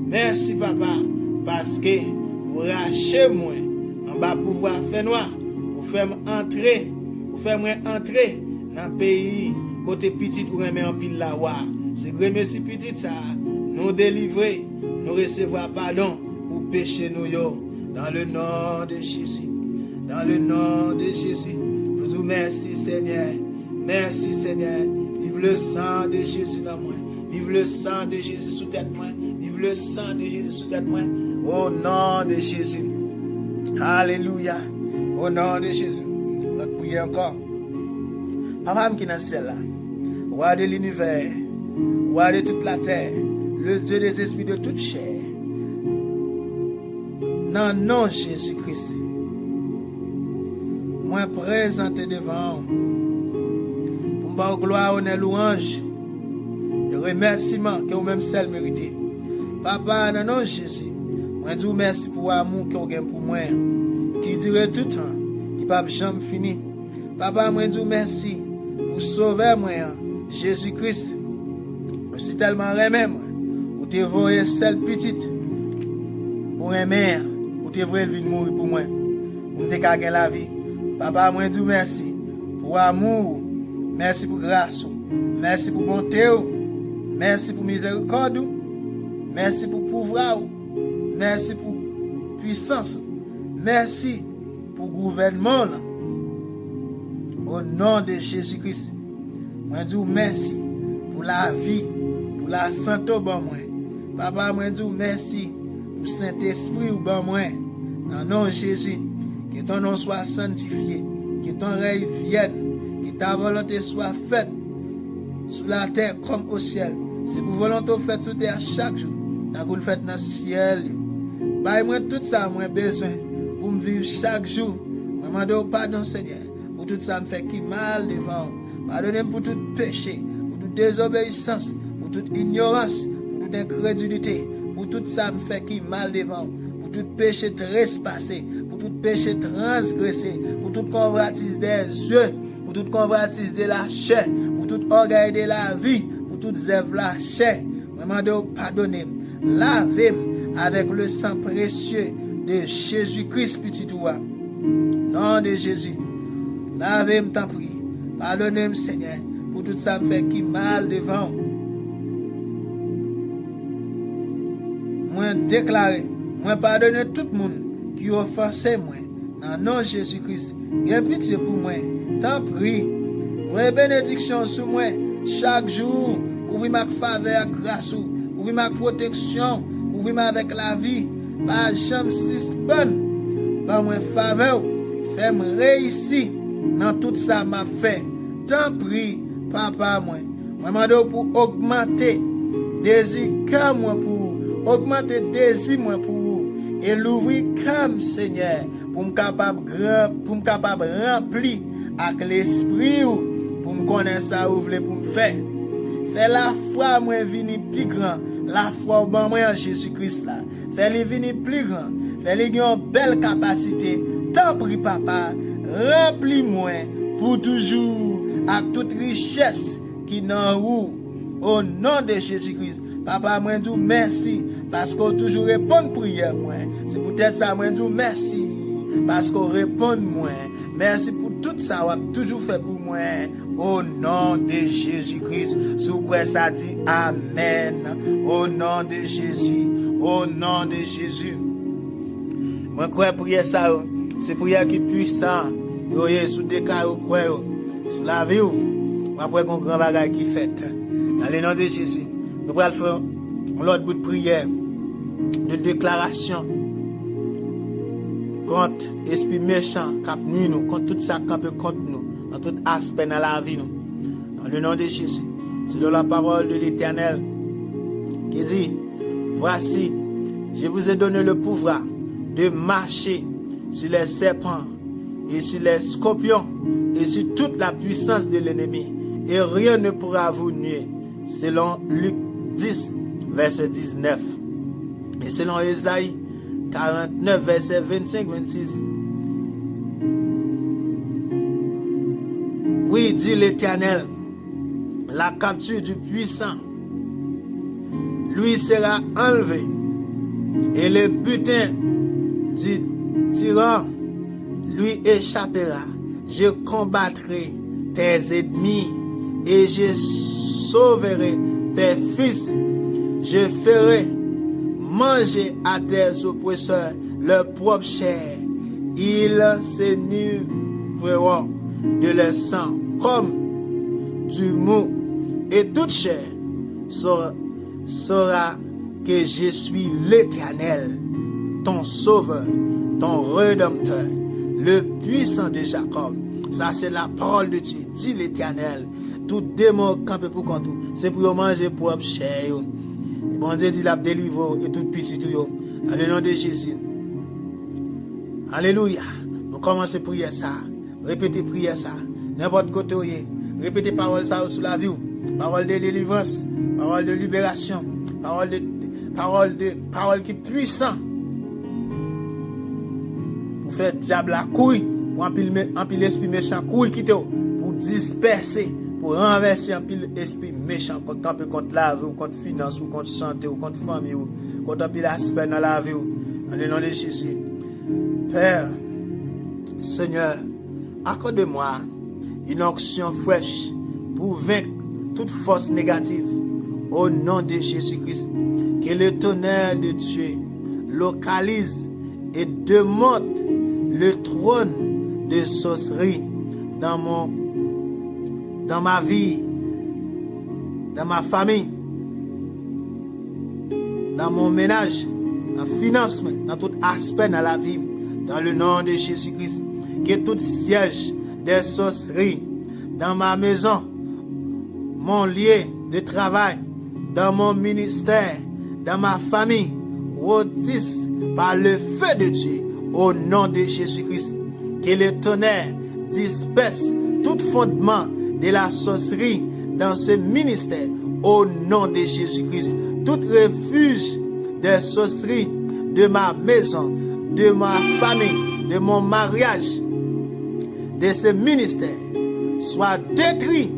S1: Merci papa parce que vous rachez moi en bas pouvoir faire noir, vous faire entrer, dans pays côté petit pour remettre en pile la war. C'est merci petit ça nous délivrer, nous recevoir pardon pour pécher nous yo dans le nom de Jésus. Dans le nom de Jésus, nous disons merci Seigneur. Merci Seigneur. Vive le sang de Jésus dans moi. Vive le sang de Jésus sous tête moi. Vive le sang de Jésus sous tête moi. Au nom de Jésus. Alléluia. Au nom de Jésus. Notre prière encore. Papa qui est dans celle-là. Roi de l'univers. Roi de toute la terre. Le Dieu des esprits de toute chair. Dans le nom de Jésus-Christ. Moi présenté devant pour me faire gloire, honneur, louange et remerciement que vous-même seul méritez. Papa, dans le nom de Jésus, moi dis merci pour l'amour que vous avez pour moi, qui dure tout le temps, qui ne peut jamais finir. Papa, moi dis merci pour sauver moi, Jésus-Christ. Je suis tellement remis, moi, pour te voir seul petite, pour aimer, pour te voir venir mourir pour moi, pour te gagner la vie. Papa, moi dis merci pour amour, merci pour grâce, merci pour bonté, merci pour miséricorde, merci pour pouvoir, merci pour puissance, merci pour gouvernement. Au nom de Jésus-Christ, moi dis merci pour la vie, pour la santé au bon moi. Papa, moi dis merci pour Saint-Esprit au bon moi. Dans le nom de Jésus. Que ton nom soit sanctifié, que ton règne vienne, que ta volonté soit faite sur la terre comme au ciel. C'est pour volonté faite sur terre chaque jour, tant que le fait dans le ciel. Moi tout ça, moi besoin pour me vivre chaque jour. Moi demande pardon Seigneur pour tout ça me fait qui mal devant. Pardonnez pour tout péché, pour toute désobéissance, pour toute ignorance, pour toute incrédulité, pour tout ça me fait qui mal devant. Pour tout péché trespassé, pour tout péché transgressé, pour toute convoitise des yeux, pour toute convoitise de la chair, pour tout orgueil de la vie, pour toutes œuvres la chair. Demandez pardonner. Lavez avec le sang précieux de Jésus-Christ, petit roi. Nom de Jésus. Lavez-moi, t'en prie. Pardonnez-moi, Seigneur, pour tout ça me fait qui mal devant. Moi déclaré, moi pardonne tout le monde qui offensé moi. Dans le nom de Jésus-Christ. Bien pitié pour moi. T'en prie. Voyez bénédiction sur moi chaque jour. Ouvrez ma faveur, grâce. Ouvrez ma protection. Ouvrez ma avec la vie. Pas jamais suspend. Par moi faveur. Fais-moi réussir dans tout ça m'a fait. T'en prie, papa moi. Moi demande pour augmenter désir comme moi pour augmenter désir moi pour et l'ouvrir comme Seigneur pour me capable remplir avec l'esprit pour me connaître ça ou voulez pour me faire. Fais la foi moi venir plus grand, la foi bon moi en Jésus-Christ là. Fais-le venir plus grand, fais-le une belle capacité. T'en prie papa, remplis-moi pour toujours avec toute richesse qui n'en roue au nom de Jésus-Christ. Papa, moi dis merci parce qu'on toujours répond prière moi. C'est peut-être ça moi dis merci parce qu'on répond moi. Merci pour tout ça qu'on toujours fait pour moi au nom de Jésus-Christ. Sous quoi ça dit amen. Au nom de Jésus, au nom de Jésus. Moi crois prière ça, c'est prière qui puissant. Yo sous déclare au quoi sous la vie ou après qu'on grand bagage qui fait. Dans le nom de Jésus, nous allons faire l'autre bout de prière, de déclaration contre esprit méchant qui nuit nous, contre tout ça qui peut contre nous, dans tout aspect dans la vie nous. Dans le nom de Jésus, c'est dans la parole de l'Éternel qui dit, voici, je vous ai donné le pouvoir de marcher sur les serpents et sur les scorpions et sur toute la puissance de l'ennemi, et rien ne pourra vous nuire, selon Luc 10, verset 19, et selon Ésaïe 49, verset 25-26. Oui, dit l'Éternel, la capture du puissant lui sera enlevée, et le butin du tyran lui échappera. Je combattrai tes ennemis et je sauverai tes fils. Je ferai manger à tes oppresseurs leur propre chair. Ils s'énuivreront de leur sang comme du mou, et toute chair saura que je suis l'Éternel, ton sauveur, ton rédempteur, le puissant de Jacob. Ça, c'est la parole de Dieu. Dit l'Éternel. Tout démon campé pour contre. C'est pour manger propre chair. Et bon Dieu dit la délivre et tout petit tout. Dans le nom de Jésus. Alléluia. Nous commençons à prier ça. Répétez prier ça. N'importe côté où répétez parole ça sous la vie. Parole de délivrance. Parole de libération. Parole qui est puissante. Pour faire diable la couille, pour empiler esprit méchant couille quitter, pour disperser, pour renverser empiler esprit méchant contre la vie, ou contre finance, ou contre santé, ou contre famille, ou contre empiler aspect dans la vie, dans le nom de Jésus. Père, Seigneur, accorde-moi une onction fraîche pour vaincre toute force négative au nom de Jésus-Christ. Que le tonnerre de Dieu localise et démonte le trône de sorcellerie dans ma vie, dans ma famille, dans mon ménage, dans le financement, dans tout aspect de la vie, dans le nom de Jésus-Christ. Que tout siège des sorcelleries dans ma maison, mon lieu de travail, dans mon ministère, dans ma famille, rôtisse par le feu de Dieu au nom de Jésus-Christ. Que le tonnerre disperse tout fondement de la sorcellerie dans ce ministère au nom de Jésus-Christ. Tout refuge de sorcellerie de ma maison, de ma famille, de mon mariage, de ce ministère soit détruit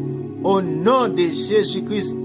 S1: au nom de Jésus-Christ.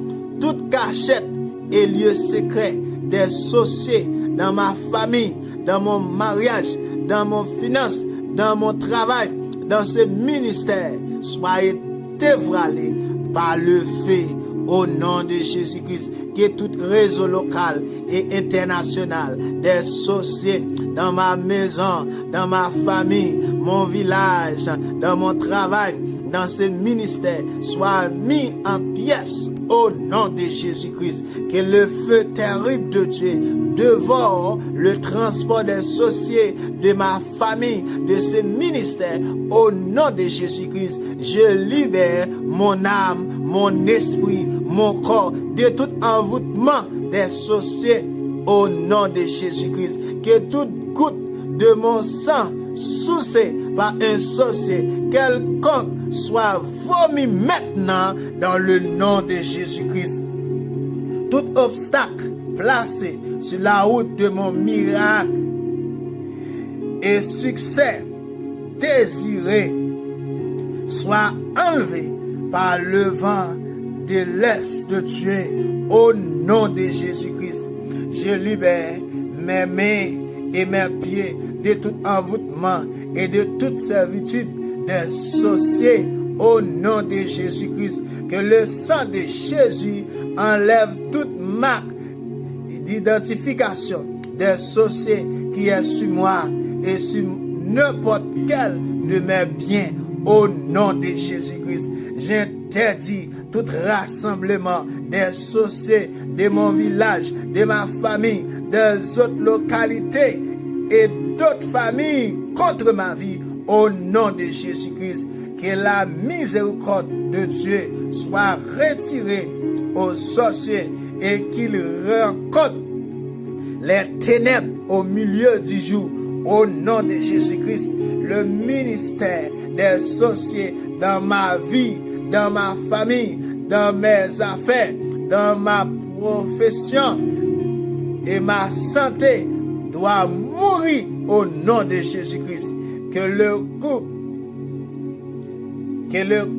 S1: toute cachette et lieu secret des sorciers dans ma famille, dans mon mariage, dans mon finance, dans mon travail, dans ce ministère, soyez dévoilés par le feu au nom de Jésus-Christ. Que tout réseau local et international des sorciers dans ma maison, dans ma famille, mon village, dans mon travail, dans ce ministère soit mis en pièces au nom de Jésus-Christ. Que le feu terrible de Dieu dévore le transport des sorciers de ma famille, de ce ministère au nom de Jésus-Christ. Je libère mon âme, mon esprit, mon corps de tout envoûtement des sorciers au nom de Jésus-Christ. Que toute goutte de mon sang soucé par un sorcier quelconque soit vomi maintenant dans le nom de Jésus-Christ. Tout obstacle placé sur la route de mon miracle et succès désiré soit enlevé par le vent de l'Est de Dieu au nom de Jésus-Christ. Je libère mes mains et mes pieds de tout envoûtement et de toute servitude des sorciers au nom de Jésus-Christ. Que le sang de Jésus enlève toute marque d'identification des sorciers qui est sur moi et sur n'importe quel de mes biens au nom de Jésus-Christ. J'interdis tout rassemblement des sorciers de mon village, de ma famille, des autres localités et d'autres familles contre ma vie au nom de Jésus-Christ. Que la miséricorde de Dieu soit retirée aux sorciers et qu'ils rencontrent les ténèbres au milieu du jour au nom de Jésus-Christ. Le ministère des sorciers dans ma vie, dans ma famille, dans mes affaires, dans ma profession et ma santé doit mourir au nom de Jésus-Christ. Que le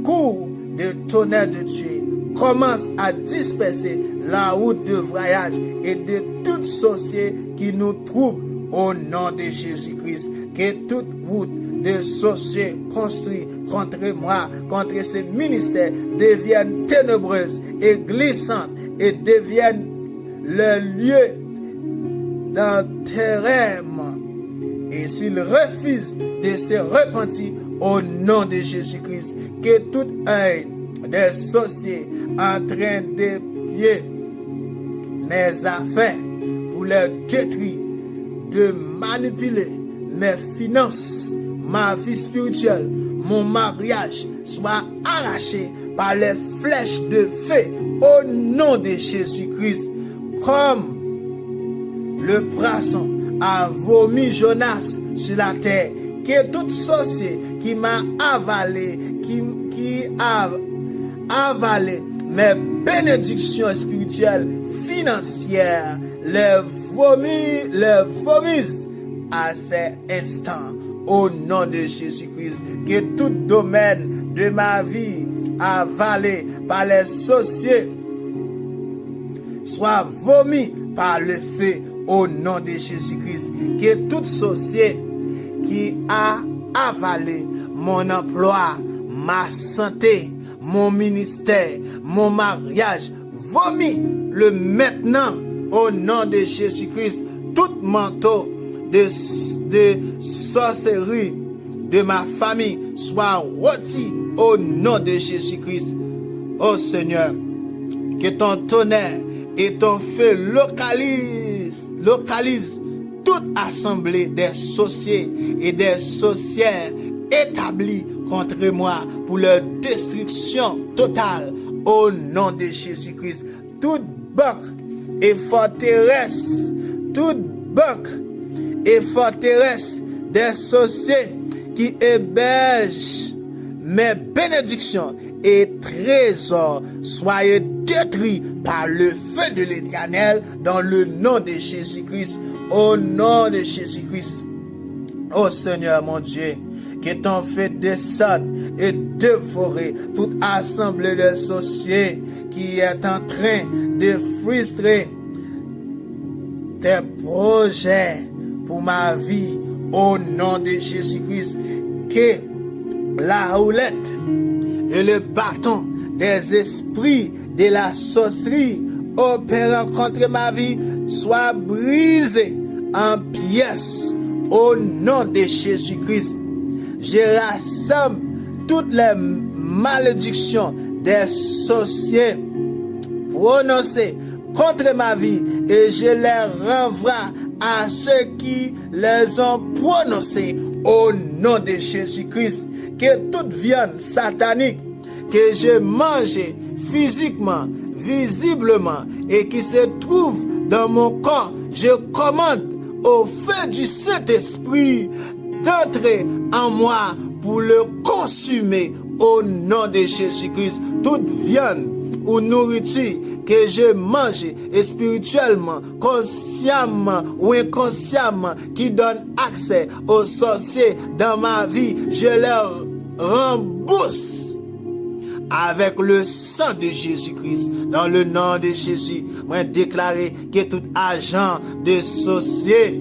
S1: coup de tonnerre de Dieu commence à disperser la route de voyage et de toute sorcier qui nous trouble au nom de Jésus-Christ. Que toute route de sorciers construits contre moi, contre ce ministère, devienne ténébreuse et glissante et devienne le lieu d'enterrement. Et s'il refuse de se repentir au nom de Jésus-Christ, que toute œil des sorciers en train de piller mes affaires pour les détruire, de manipuler mes finances, ma vie spirituelle, mon mariage, soit arraché par les flèches de feu au nom de Jésus-Christ. Comme le poisson a vomi Jonas sur la terre, que tout sorcier qui m'a avalé, qui a avalé mes bénédictions spirituelles, financières, les vomise à cet instant au nom de Jésus-Christ. Que tout domaine de ma vie avalé par les sorciers soit vomi par le feu au nom de Jésus-Christ. Que toute sorcier qui a avalé mon emploi, ma santé, mon ministère, mon mariage, vomit le maintenant au nom de Jésus-Christ. Tout manteau de sorcellerie de ma famille soit rôti au nom de Jésus-Christ. Oh Seigneur, que ton tonnerre et ton feu localise toute assemblée des sorciers et des sorcières établis contre moi pour leur destruction totale au nom de Jésus-Christ. Toute banque et forteresse des sorciers qui hébergent mes bénédictions et trésors soient détruits par le feu de l'Éternel dans le nom de Jésus-Christ. Au nom de Jésus-Christ. Oh Seigneur mon Dieu, que ton feu descende et dévorer toute assemblée de sorciers qui est en train de frustrer tes projets pour ma vie au nom de Jésus-Christ. Que la roulette et le bâton des esprits de la sorcellerie opérant contre ma vie soient brisés en pièces au nom de Jésus-Christ. Je rassemble toutes les malédictions des sorciers prononcées contre ma vie et je les renvoie à ceux qui les ont prononcées au nom de Jésus-Christ. Que toute viande satanique que je mange physiquement, visiblement et qui se trouve dans mon corps, je commande au feu du Saint-Esprit d'entrer en moi pour le consumer au nom de Jésus-Christ. Toute viande ou nourriture que je mange spirituellement, consciemment ou inconsciemment, qui donne accès aux sorciers dans ma vie, je leur rembourse avec le sang de Jésus-Christ. Dans le nom de Jésus, moi déclarer que tout agent de sorcier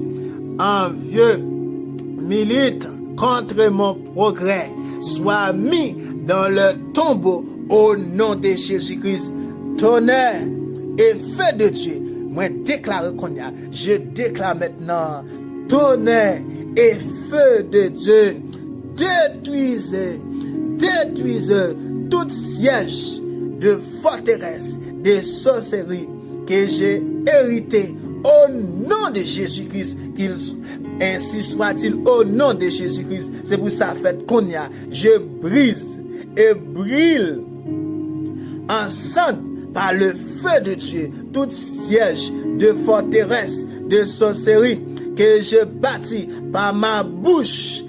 S1: envieux milite contre mon progrès soit mis dans le tombeau au nom de Jésus-Christ. Tonnerre et feu de Dieu, moi déclare qu'on y a, je déclare maintenant tonnerre et feu de Dieu, détruisez tout siège de forteresse, de sorcellerie que j'ai hérité au nom de Jésus-Christ, ainsi soit-il au nom de Jésus-Christ. C'est pour ça fait qu'on y a, je brise et brûle ensemble par le feu de Dieu tout siège de forteresse, de sorcellerie que je bâtis par ma bouche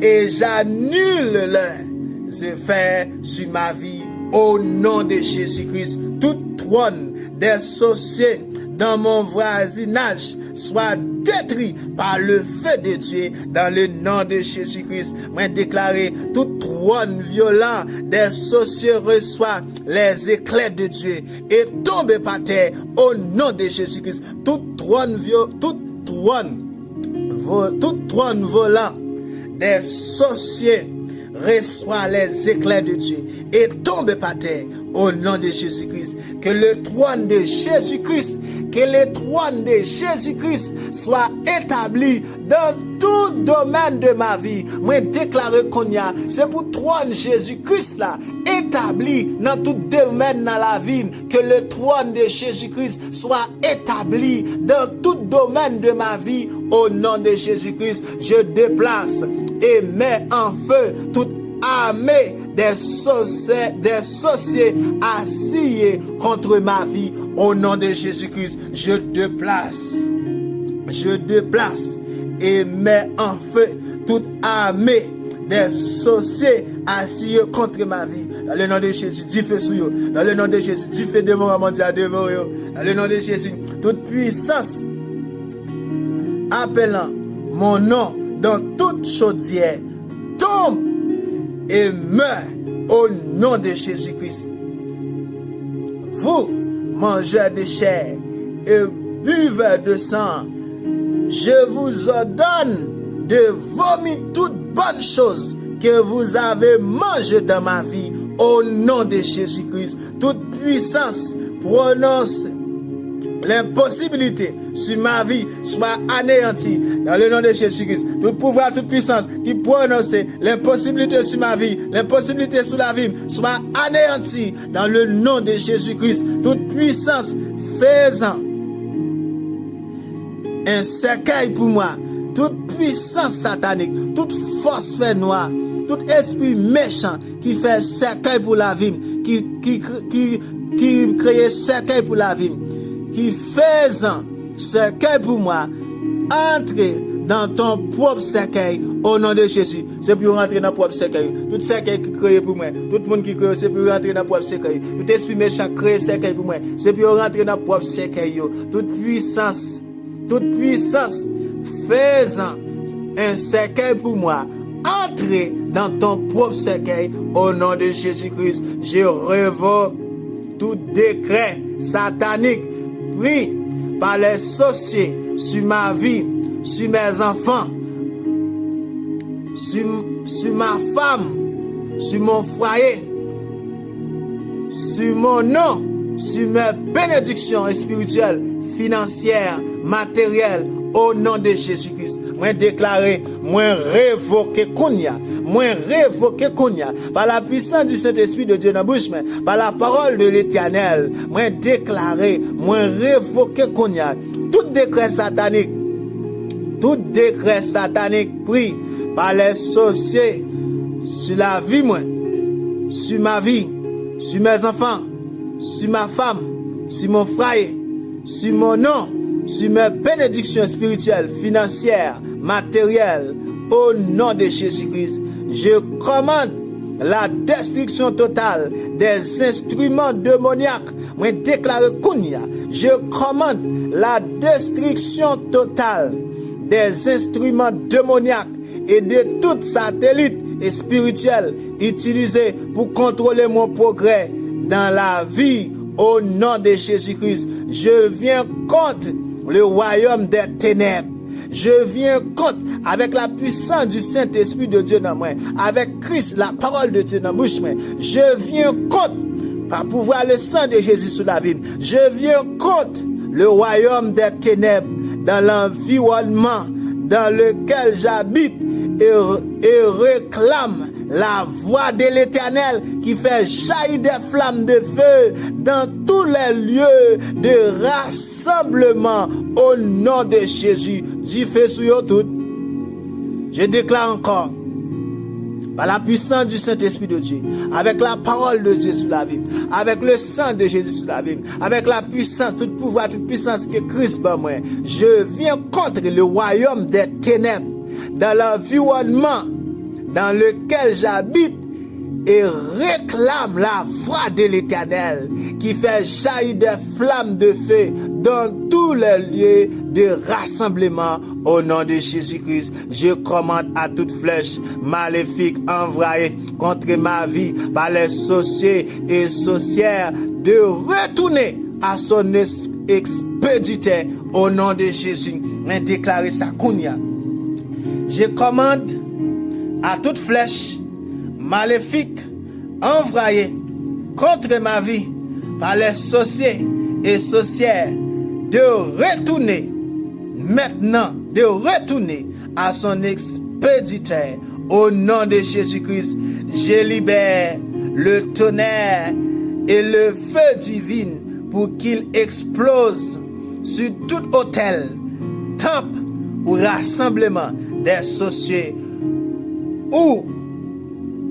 S1: et j'annule leurs effets sur ma vie au nom de Jésus-Christ. Tout trône des sorciers dans mon voisinage soit détruit par le feu de Dieu dans le nom de Jésus-Christ. Moi déclarer tout trône violent des sorciers reçoit les éclairs de Dieu et tombe par terre au nom de Jésus-Christ. Tout trône volant des sorciers reçoit les éclairs de Dieu et tombe par terre au nom de Jésus-Christ. Que le trône de Jésus-Christ, soit établi dans tout domaine de ma vie. Moi déclare qu'on y a, c'est pour trône Jésus-Christ là, établi dans tout domaine dans la vie. Que le trône de Jésus-Christ soit établi dans tout domaine de ma vie au nom de Jésus-Christ. Je déplace et mets en feu toute armée des sorciers assis contre ma vie au nom de Jésus-Christ. Je déplace et mets en feu toute armée des sorciers assis contre ma vie. Dans le nom de Jésus, du feu sur eux. Dans le nom de Jésus, du feu devant mon Dieu, devant eux. Dans le nom de Jésus, toute puissance appelant mon nom dans toute chaudière tombe et meurt au nom de Jésus-Christ. Vous, mangeurs de chair et buveurs de sang, je vous ordonne de vomir toutes bonnes choses que vous avez mangées dans ma vie au nom de Jésus-Christ. Toute puissance prononce l'impossibilité sur ma vie soit anéantie dans le nom de Jésus-Christ. Tout pouvoir, toute puissance qui prononce l'impossibilité sur ma vie, l'impossibilité sur la vie soit anéantie dans le nom de Jésus-Christ. Toute puissance faisant un cercueil pour moi, toute puissance satanique, toute force fait noire, tout esprit méchant qui fait cercueil pour la vie, qui crée cercueil pour la vie, qui faisant cercueil pour moi, entre dans ton propre cercueil au nom de Jésus. C'est pour rentrer dans le propre cercueil. Tout cercueil qui crée pour moi, tout le monde qui crée, c'est pour rentrer dans le propre cercueil. Tout esprit méchant crée cercueil pour moi, c'est pour rentrer dans le propre cercueil. Toute puissance faisant un cercueil pour moi entrer dans ton propre cercueil. Au nom de Jésus-Christ, je révoque tout décret satanique pris par les sorciers sur ma vie, sur mes enfants, sur ma femme, sur mon foyer, sur mon nom, sur mes bénédictions spirituelles, financières, matérielles, au nom de Jésus-Christ. Moi déclaré, moi révoqué Kounia, par la puissance du Saint-Esprit de Dieu dans la bouche, par la parole de l'Éternel, moi déclaré, moi révoqué Kounia, tout décret satanique pris par les sorciers sur la vie, moi, sur ma vie, sur mes enfants, sur ma femme, sur mon frère, sur mon nom, sur mes bénédictions spirituelles, financières, matérielles, au nom de Jésus-Christ, je commande la destruction totale des instruments démoniaques. Moi déclare Kounia, je commande la destruction totale des instruments démoniaques et de tout satellite spirituel utilisé pour contrôler mon progrès dans la vie. Au nom de Jésus-Christ, je viens contre le royaume des ténèbres. Je viens contre avec la puissance du Saint-Esprit de Dieu dans moi, avec Christ, la parole de Dieu dans la bouche. Je viens contre, par pouvoir le sang de Jésus sur la vie. Je viens contre le royaume des ténèbres dans l'environnement dans lequel j'habite et réclame la voix de l'Éternel qui fait jaillir des flammes de feu dans tous les lieux de rassemblement au nom de Jésus. Du feu sur tout. Je déclare encore, par la puissance du Saint-Esprit de Dieu, avec la parole de Dieu sur la vie, avec le sang de Jésus sur la vie, avec la puissance, tout pouvoir, toute puissance que Christ bat moi, je viens contre le royaume des ténèbres dans l'environnement dans lequel j'habite et réclame la voix de l'Éternel qui fait jaillir des flammes de feu dans tous les lieux de rassemblement au nom de Jésus-Christ. Je commande à toute flèche maléfique envoyée contre ma vie par les sorciers et sorcières de retourner à son expéditeur au nom de Jésus. Mais déclarer ça, Kounia. Je commande à toute flèche maléfique envoyée contre ma vie par les sorciers et sorcières de retourner maintenant, de retourner à son expéditeur au nom de Jésus-Christ. Je libère le tonnerre et le feu divin pour qu'il explose sur tout autel, temple ou rassemblement des sorciers où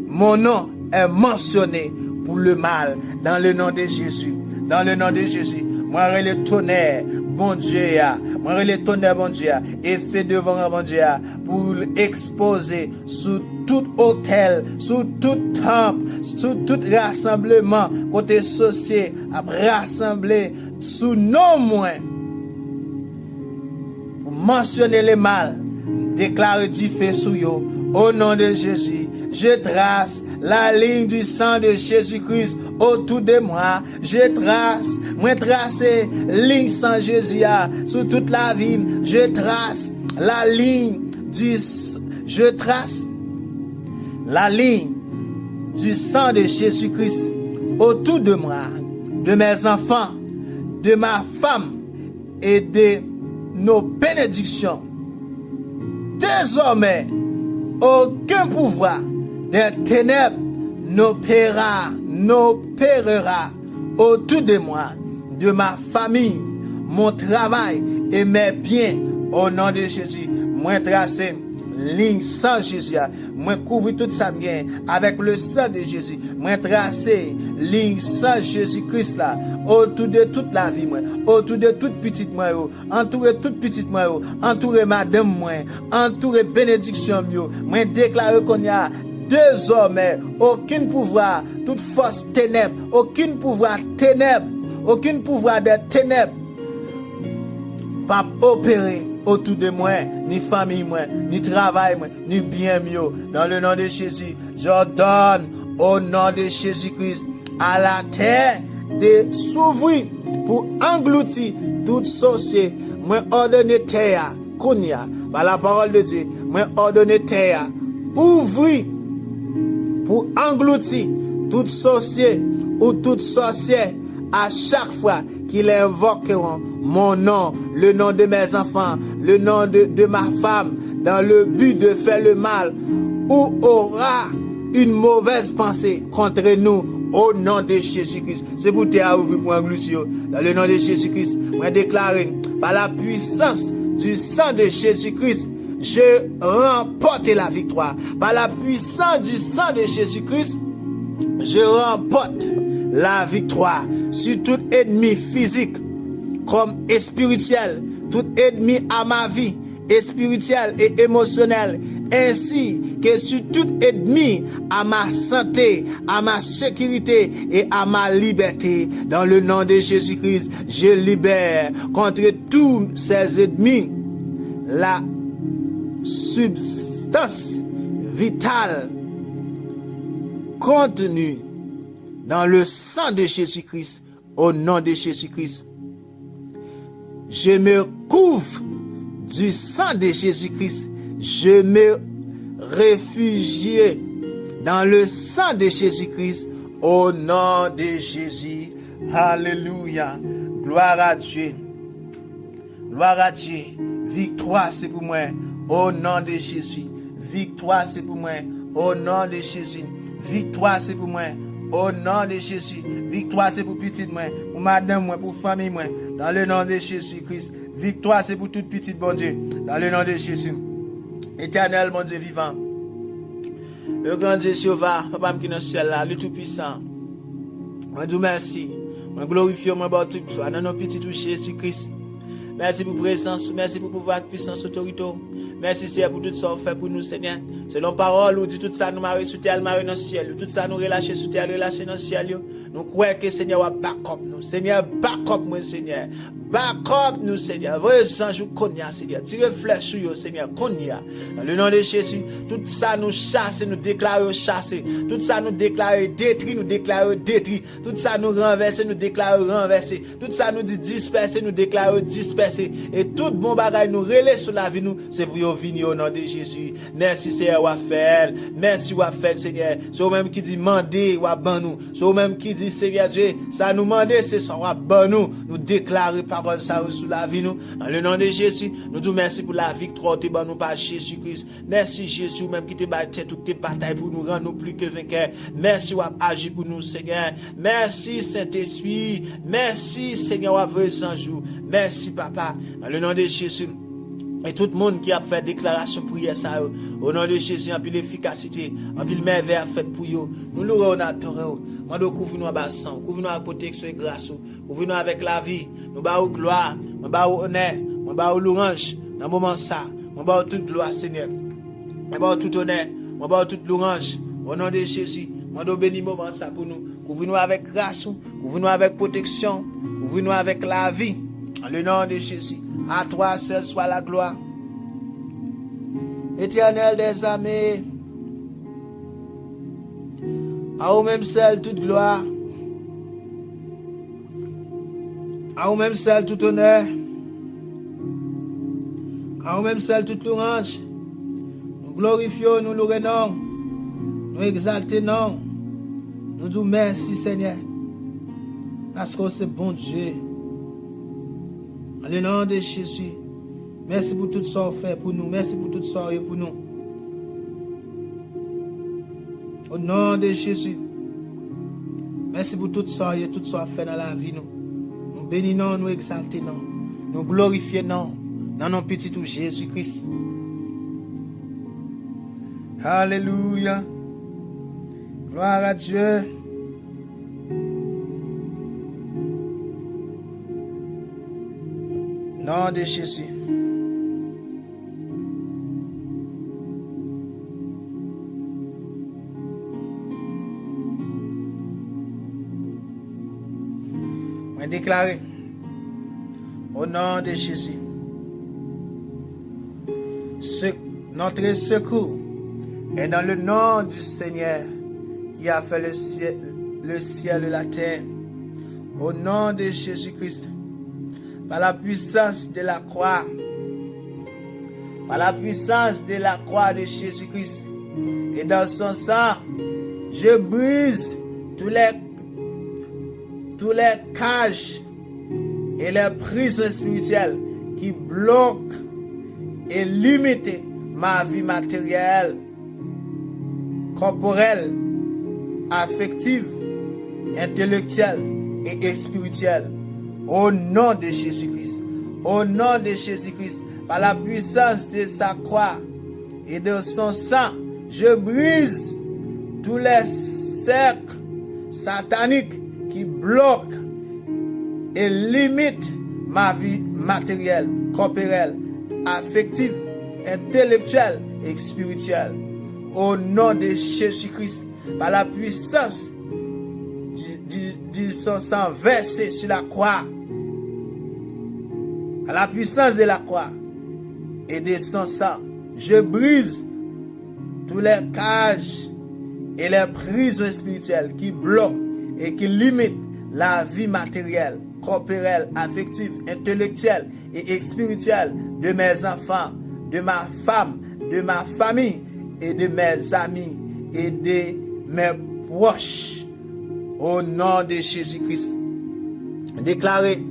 S1: mon nom est mentionné pour le mal, dans le nom de Jésus. Dans le nom de Jésus, moi le tonnerre, bon Dieu, moi le tonnerre, bon Dieu, et fait devant bon Dieu, pour exposer sous tout hôtel, sous tout temple, sous tout rassemblement, côté sorcier, rassemblé sous nos moyens, pour mentionner le mal, déclarer du feu sur eux, au nom de Jésus. Je trace la ligne du sang de Jésus-Christ autour de moi. Je trace ligne sang Jésus sur toute la vie. Je trace la ligne du sang de Jésus-Christ autour de moi, de mes enfants, de ma femme et de nos bénédictions. Désormais, aucun pouvoir des ténèbres n'opérera autour de moi, de ma famille, mon travail et mes biens au nom de Jésus. Moi tracé ligne sans Jésus, moi couvre tout ça bien avec le sang de Jésus. Moi tracé ligne sans Jésus-Christ là autour de toute la vie, moi autour de toute petite moi, entouré toute petite moi, entouré madame moi, entouré bénédiction moi déclare qu'on y a désormais aucun pouvoir, toute force ténèbres, aucun pouvoir ténèbres, aucun pouvoir des ténèbres pas opérer autour de moi, ni famille moi, ni travail moi, ni bien mieux. Dans le nom de Jésus, j'ordonne au nom de Jésus-Christ à la terre de s'ouvrir pour engloutir toute sorcière. Moi ordonne terre, Kounia, par la parole de Dieu, moi ordonne terre, ouvrir pour engloutir toute sorcière ou toute sorcière à chaque fois qu'ils invoqueront mon nom, le nom de mes enfants, le nom de ma femme, dans le but de faire le mal, ou aura une mauvaise pensée contre nous au nom de Jésus-Christ. C'est pour te ouvrir pour engloutir. Dans le nom de Jésus-Christ, moi déclare par la puissance du sang de Jésus-Christ, je remporte la victoire. Par la puissance du sang de Jésus-Christ, je remporte la victoire sur tout ennemi physique comme spirituel, tout ennemi à ma vie, spirituel et émotionnel, ainsi que sur tout ennemi à ma santé, à ma sécurité et à ma liberté. Dans le nom de Jésus-Christ, je libère contre tous ces ennemis la substance vitale contenue dans le sang de Jésus-Christ. Au nom de Jésus-Christ, je me couvre du sang de Jésus-Christ. Je me réfugie dans le sang de Jésus-Christ. Au nom de Jésus. Alléluia. Gloire à Dieu. Gloire à Dieu. Victoire, c'est pour moi. Au nom de Jésus. Victoire, c'est pour moi. Au nom de Jésus. Victoire, c'est pour moi. Au nom de Jésus. Victoire, c'est pour petite moi, pour madame moi, pour famille moi. Dans le nom de Jésus-Christ. Victoire, c'est pour toute petite, bon Dieu. Dans le nom de Jésus. Éternel, bon Dieu vivant. Le grand Dieu Jéhovah, papa qui est dans le ciel là, le tout-puissant. Moi, je vous remercie. Moi, glorifie, moi, bon tout, dans nos petits tout Jésus-Christ. Merci pour présence, merci pour pouvoir, puissance, autorité. Merci Seigneur pour tout ça fait pour nous Seigneur. Selon parole, ou dit tout ça nous marrer sous terre, marrer dans le ciel. Tout ça nous relâcher sous terre, relâcher dans le ciel. Nous croyons que Seigneur va back up nous. Seigneur, back up moi Seigneur. Back up nous Seigneur. Voyez sans jour konya Seigneur. Tire flèche sur yo Seigneur konya. Dans le nom de Jésus, tout ça nous chasse, nous déclare chasser. Tout ça nous déclare détruit, nous déclare détruit. Tout ça nous renverser, nous déclare renverser. Tout ça nous dit disperser, nous déclare disperser. Et tout bon bagage nous relais sur la vie nous, c'est pour yo venir au nom de Jésus. Merci Seigneur wa faire. Merci wa faire Seigneur. C'est au même qui dit demander wa ban nous. C'est au même qui dit Seigneur Dieu, ça nous demander c'est ça wa ban nous. Nous déclarer parole ça sur la vie nous. Dans le nom de Jésus, nous disons merci pour la victoire te ban nous par Jésus-Christ. Merci Jésus même qui te battu toutes tes batailles pour nous rendre plus que vainqueurs. Merci wa agir pour nous Seigneur. Merci Saint-Esprit. Merci Seigneur wa veille sans jour. Merci Papa. Dans le nom de Jésus. Et tout le monde qui a fait déclaration prière ça, au nom de Jésus, en pile efficacité, en pile merveille fait pour eux. Nous louons, nous adorons. Nous couvrons nos bassins, couvrons nos protection et grâce, couvrons avec la vie. Nous baillons gloire, nous baillons honneur, nous baillons louange. Dans le moment ça, nous baillons toute gloire, Seigneur. Nous baillons tout honneur, nous baillons toute louange. Au nom de Jésus, nous baillons béni moment ça pour nous. Couvrons-nous avec grâce, couvrons-nous avec protection, couvrons-nous avec la vie. En le nom de Jésus. À toi seul soit la gloire. Éternel des armées, à vous-même seul toute gloire, à vous-même seul tout honneur, à vous-même seul toute louange. Nous glorifions, nous louons, nous exaltons, nous disons merci Seigneur, parce que c'est bon Dieu. Dans le nom de Jésus, merci pour tout ça fait pour nous. Merci pour tout ça pour nous. Au nom de Jésus, merci pour tout ça fait dans la vie. Nous bénissons, nous exaltons, nous glorifions dans nos petits tout Jésus-Christ. Alléluia. Gloire à Dieu. Nom de Jésus. On déclare au nom de Jésus. notre secours est dans le nom du Seigneur qui a fait le ciel et la terre. Au nom de Jésus-Christ, par la puissance de la croix, par la puissance de la croix de Jésus-Christ et dans son sang, je brise tous les cages et les prisons spirituelles qui bloquent et limitent ma vie matérielle, corporelle, affective, intellectuelle et spirituelle. Au nom de Jésus-Christ, au nom de Jésus-Christ, par la puissance de sa croix et de son sang, je brise tous les cercles sataniques qui bloquent et limitent ma vie matérielle, corporelle, affective, intellectuelle et spirituelle. Au nom de Jésus-Christ, par la puissance de son sang versé sur la croix, par la puissance de la croix et de son sang, je brise tous les cages et les prisons spirituelles qui bloquent et qui limitent la vie matérielle, corporelle, affective, intellectuelle et spirituelle de mes enfants, de ma femme, de ma famille et de mes amis et de mes proches. Au nom de Jésus-Christ, déclaré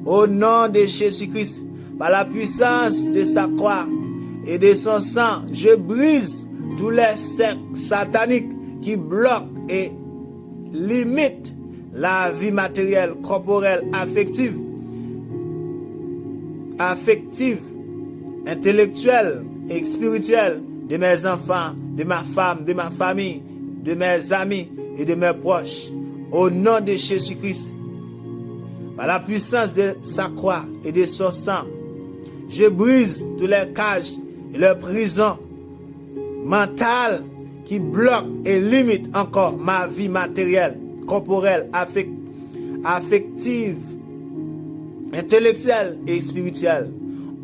S1: au nom de Jésus-Christ, par la puissance de sa croix et de son sang, je brise tous les cercles sataniques qui bloquent et limitent la vie matérielle, corporelle, affective, intellectuelle et spirituelle de mes enfants, de ma femme, de ma famille, de mes amis et de mes proches. Au nom de Jésus-Christ, par la puissance de sa croix et de son sang, je brise tous les cages et les prisons mentales qui bloquent et limitent encore ma vie matérielle, corporelle, affective, intellectuelle et spirituelle.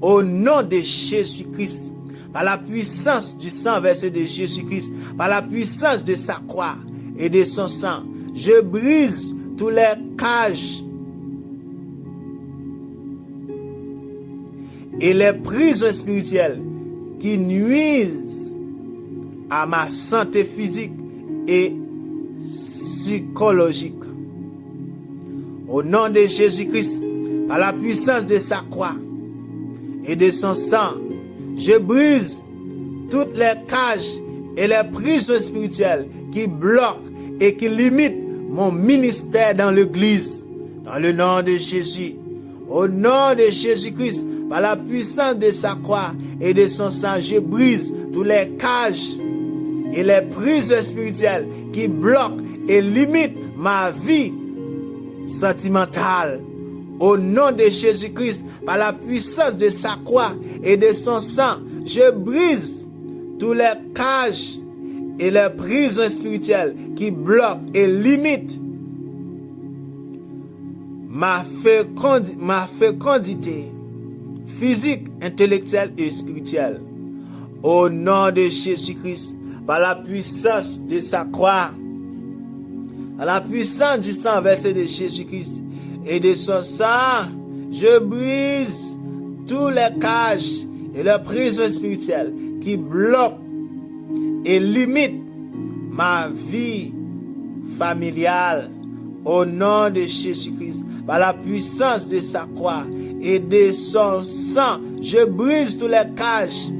S1: Au nom de Jésus-Christ, par la puissance du sang versé de Jésus-Christ, par la puissance de sa croix et de son sang, je brise tous les cages et les prisons spirituelles qui nuisent à ma santé physique et psychologique. Au nom de Jésus-Christ, par la puissance de sa croix et de son sang, je brise toutes les cages et les prisons spirituelles qui bloquent et qui limitent mon ministère dans l'église. Dans le nom de Jésus, au nom de Jésus-Christ, par la puissance de sa croix et de son sang, je brise tous les cages et les prisons spirituelles qui bloquent et limitent ma vie sentimentale. Au nom de Jésus-Christ, par la puissance de sa croix et de son sang, je brise tous les cages et les prisons spirituelles qui bloquent et limitent ma fécondité physique, intellectuelle et spirituelle. Au nom de Jésus-Christ, par la puissance de sa croix, par la puissance du sang versé de Jésus-Christ et de son sang, je brise tous les cages et les prisons spirituelles qui bloquent et limitent ma vie familiale. Au nom de Jésus-Christ, par la puissance de sa croix et de son sang, je brise tous les cages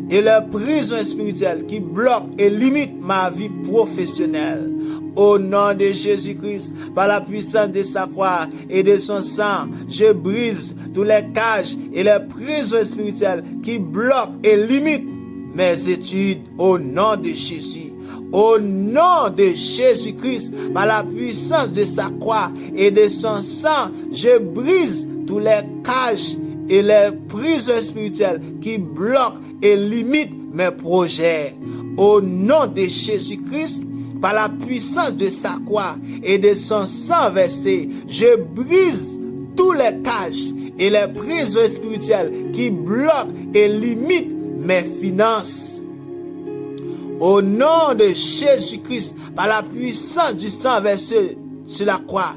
S1: et les prisons spirituelles qui bloquent et limitent ma vie professionnelle. Au nom de Jésus-Christ, par la puissance de sa croix et de son sang, je brise tous les cages et les prisons spirituelles qui bloquent et limitent mes études. Au nom de Jésus. Au nom de Jésus-Christ, par la puissance de sa croix et de son sang, je brise tous les cages et les prisons spirituelles qui bloquent et limitent mes projets. Au nom de Jésus-Christ, par la puissance de sa croix et de son sang versé, je brise tous les cages et les prisons spirituelles qui bloquent et limitent mes finances. Au nom de Jésus-Christ, par la puissance du sang versé sur la croix,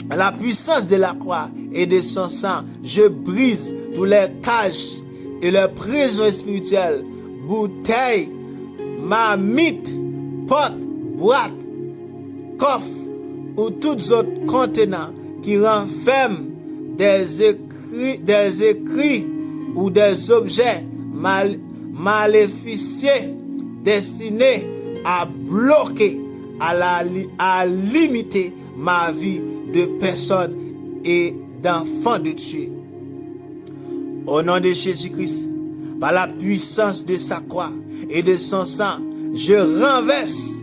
S1: la puissance de la croix et de son sang, je brise tous les cages et les prisons spirituelles, bouteilles, marmites, portes, boîtes, coffres ou tous autres contenants qui renferment des écrits ou des objets maléficieux destinés à bloquer, à limiter ma vie de personnes et d'enfants de Dieu. Au nom de Jésus-Christ, par la puissance de sa croix et de son sang, je renverse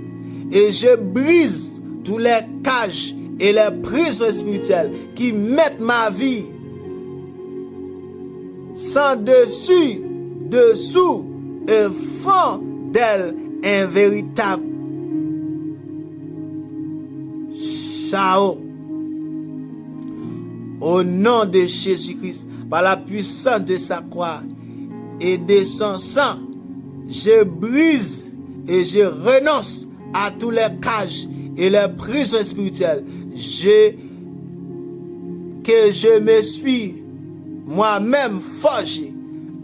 S1: et je brise tous les cages et les prisons spirituelles qui mettent ma vie sans dessus, dessous et font d'elle un véritable chaos. Au nom de Jésus-Christ, par la puissance de sa croix et de son sang, je brise et je renonce à tous les cages et les prisons spirituelles que je me suis moi-même forgé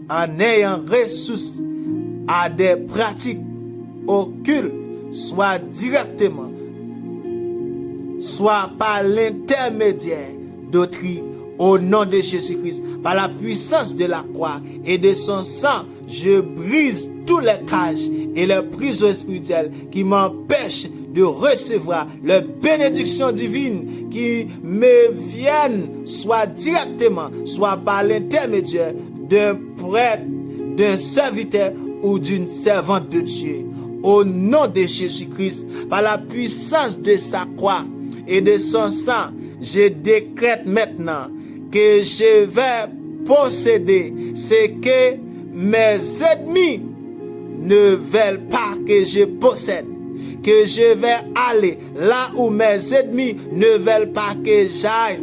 S1: en ayant ressources à des pratiques occultes, soit directement, soit par l'intermédiaire d'autrui. Au nom de Jésus-Christ, par la puissance de la croix et de son sang, je brise tous les cages et les prisons spirituelles qui m'empêchent de recevoir les bénédictions divines qui me viennent soit directement, soit par l'intermédiaire d'un prêtre, d'un serviteur ou d'une servante de Dieu. Au nom de Jésus-Christ, par la puissance de sa croix et de son sang, je décrète maintenant que je vais posséder ce que mes ennemis ne veulent pas que je possède. Que je vais aller là où mes ennemis ne veulent pas que j'aille.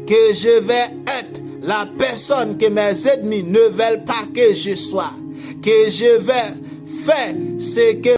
S1: Que je vais être la personne que mes ennemis ne veulent pas que je sois. Que je vais faire ce que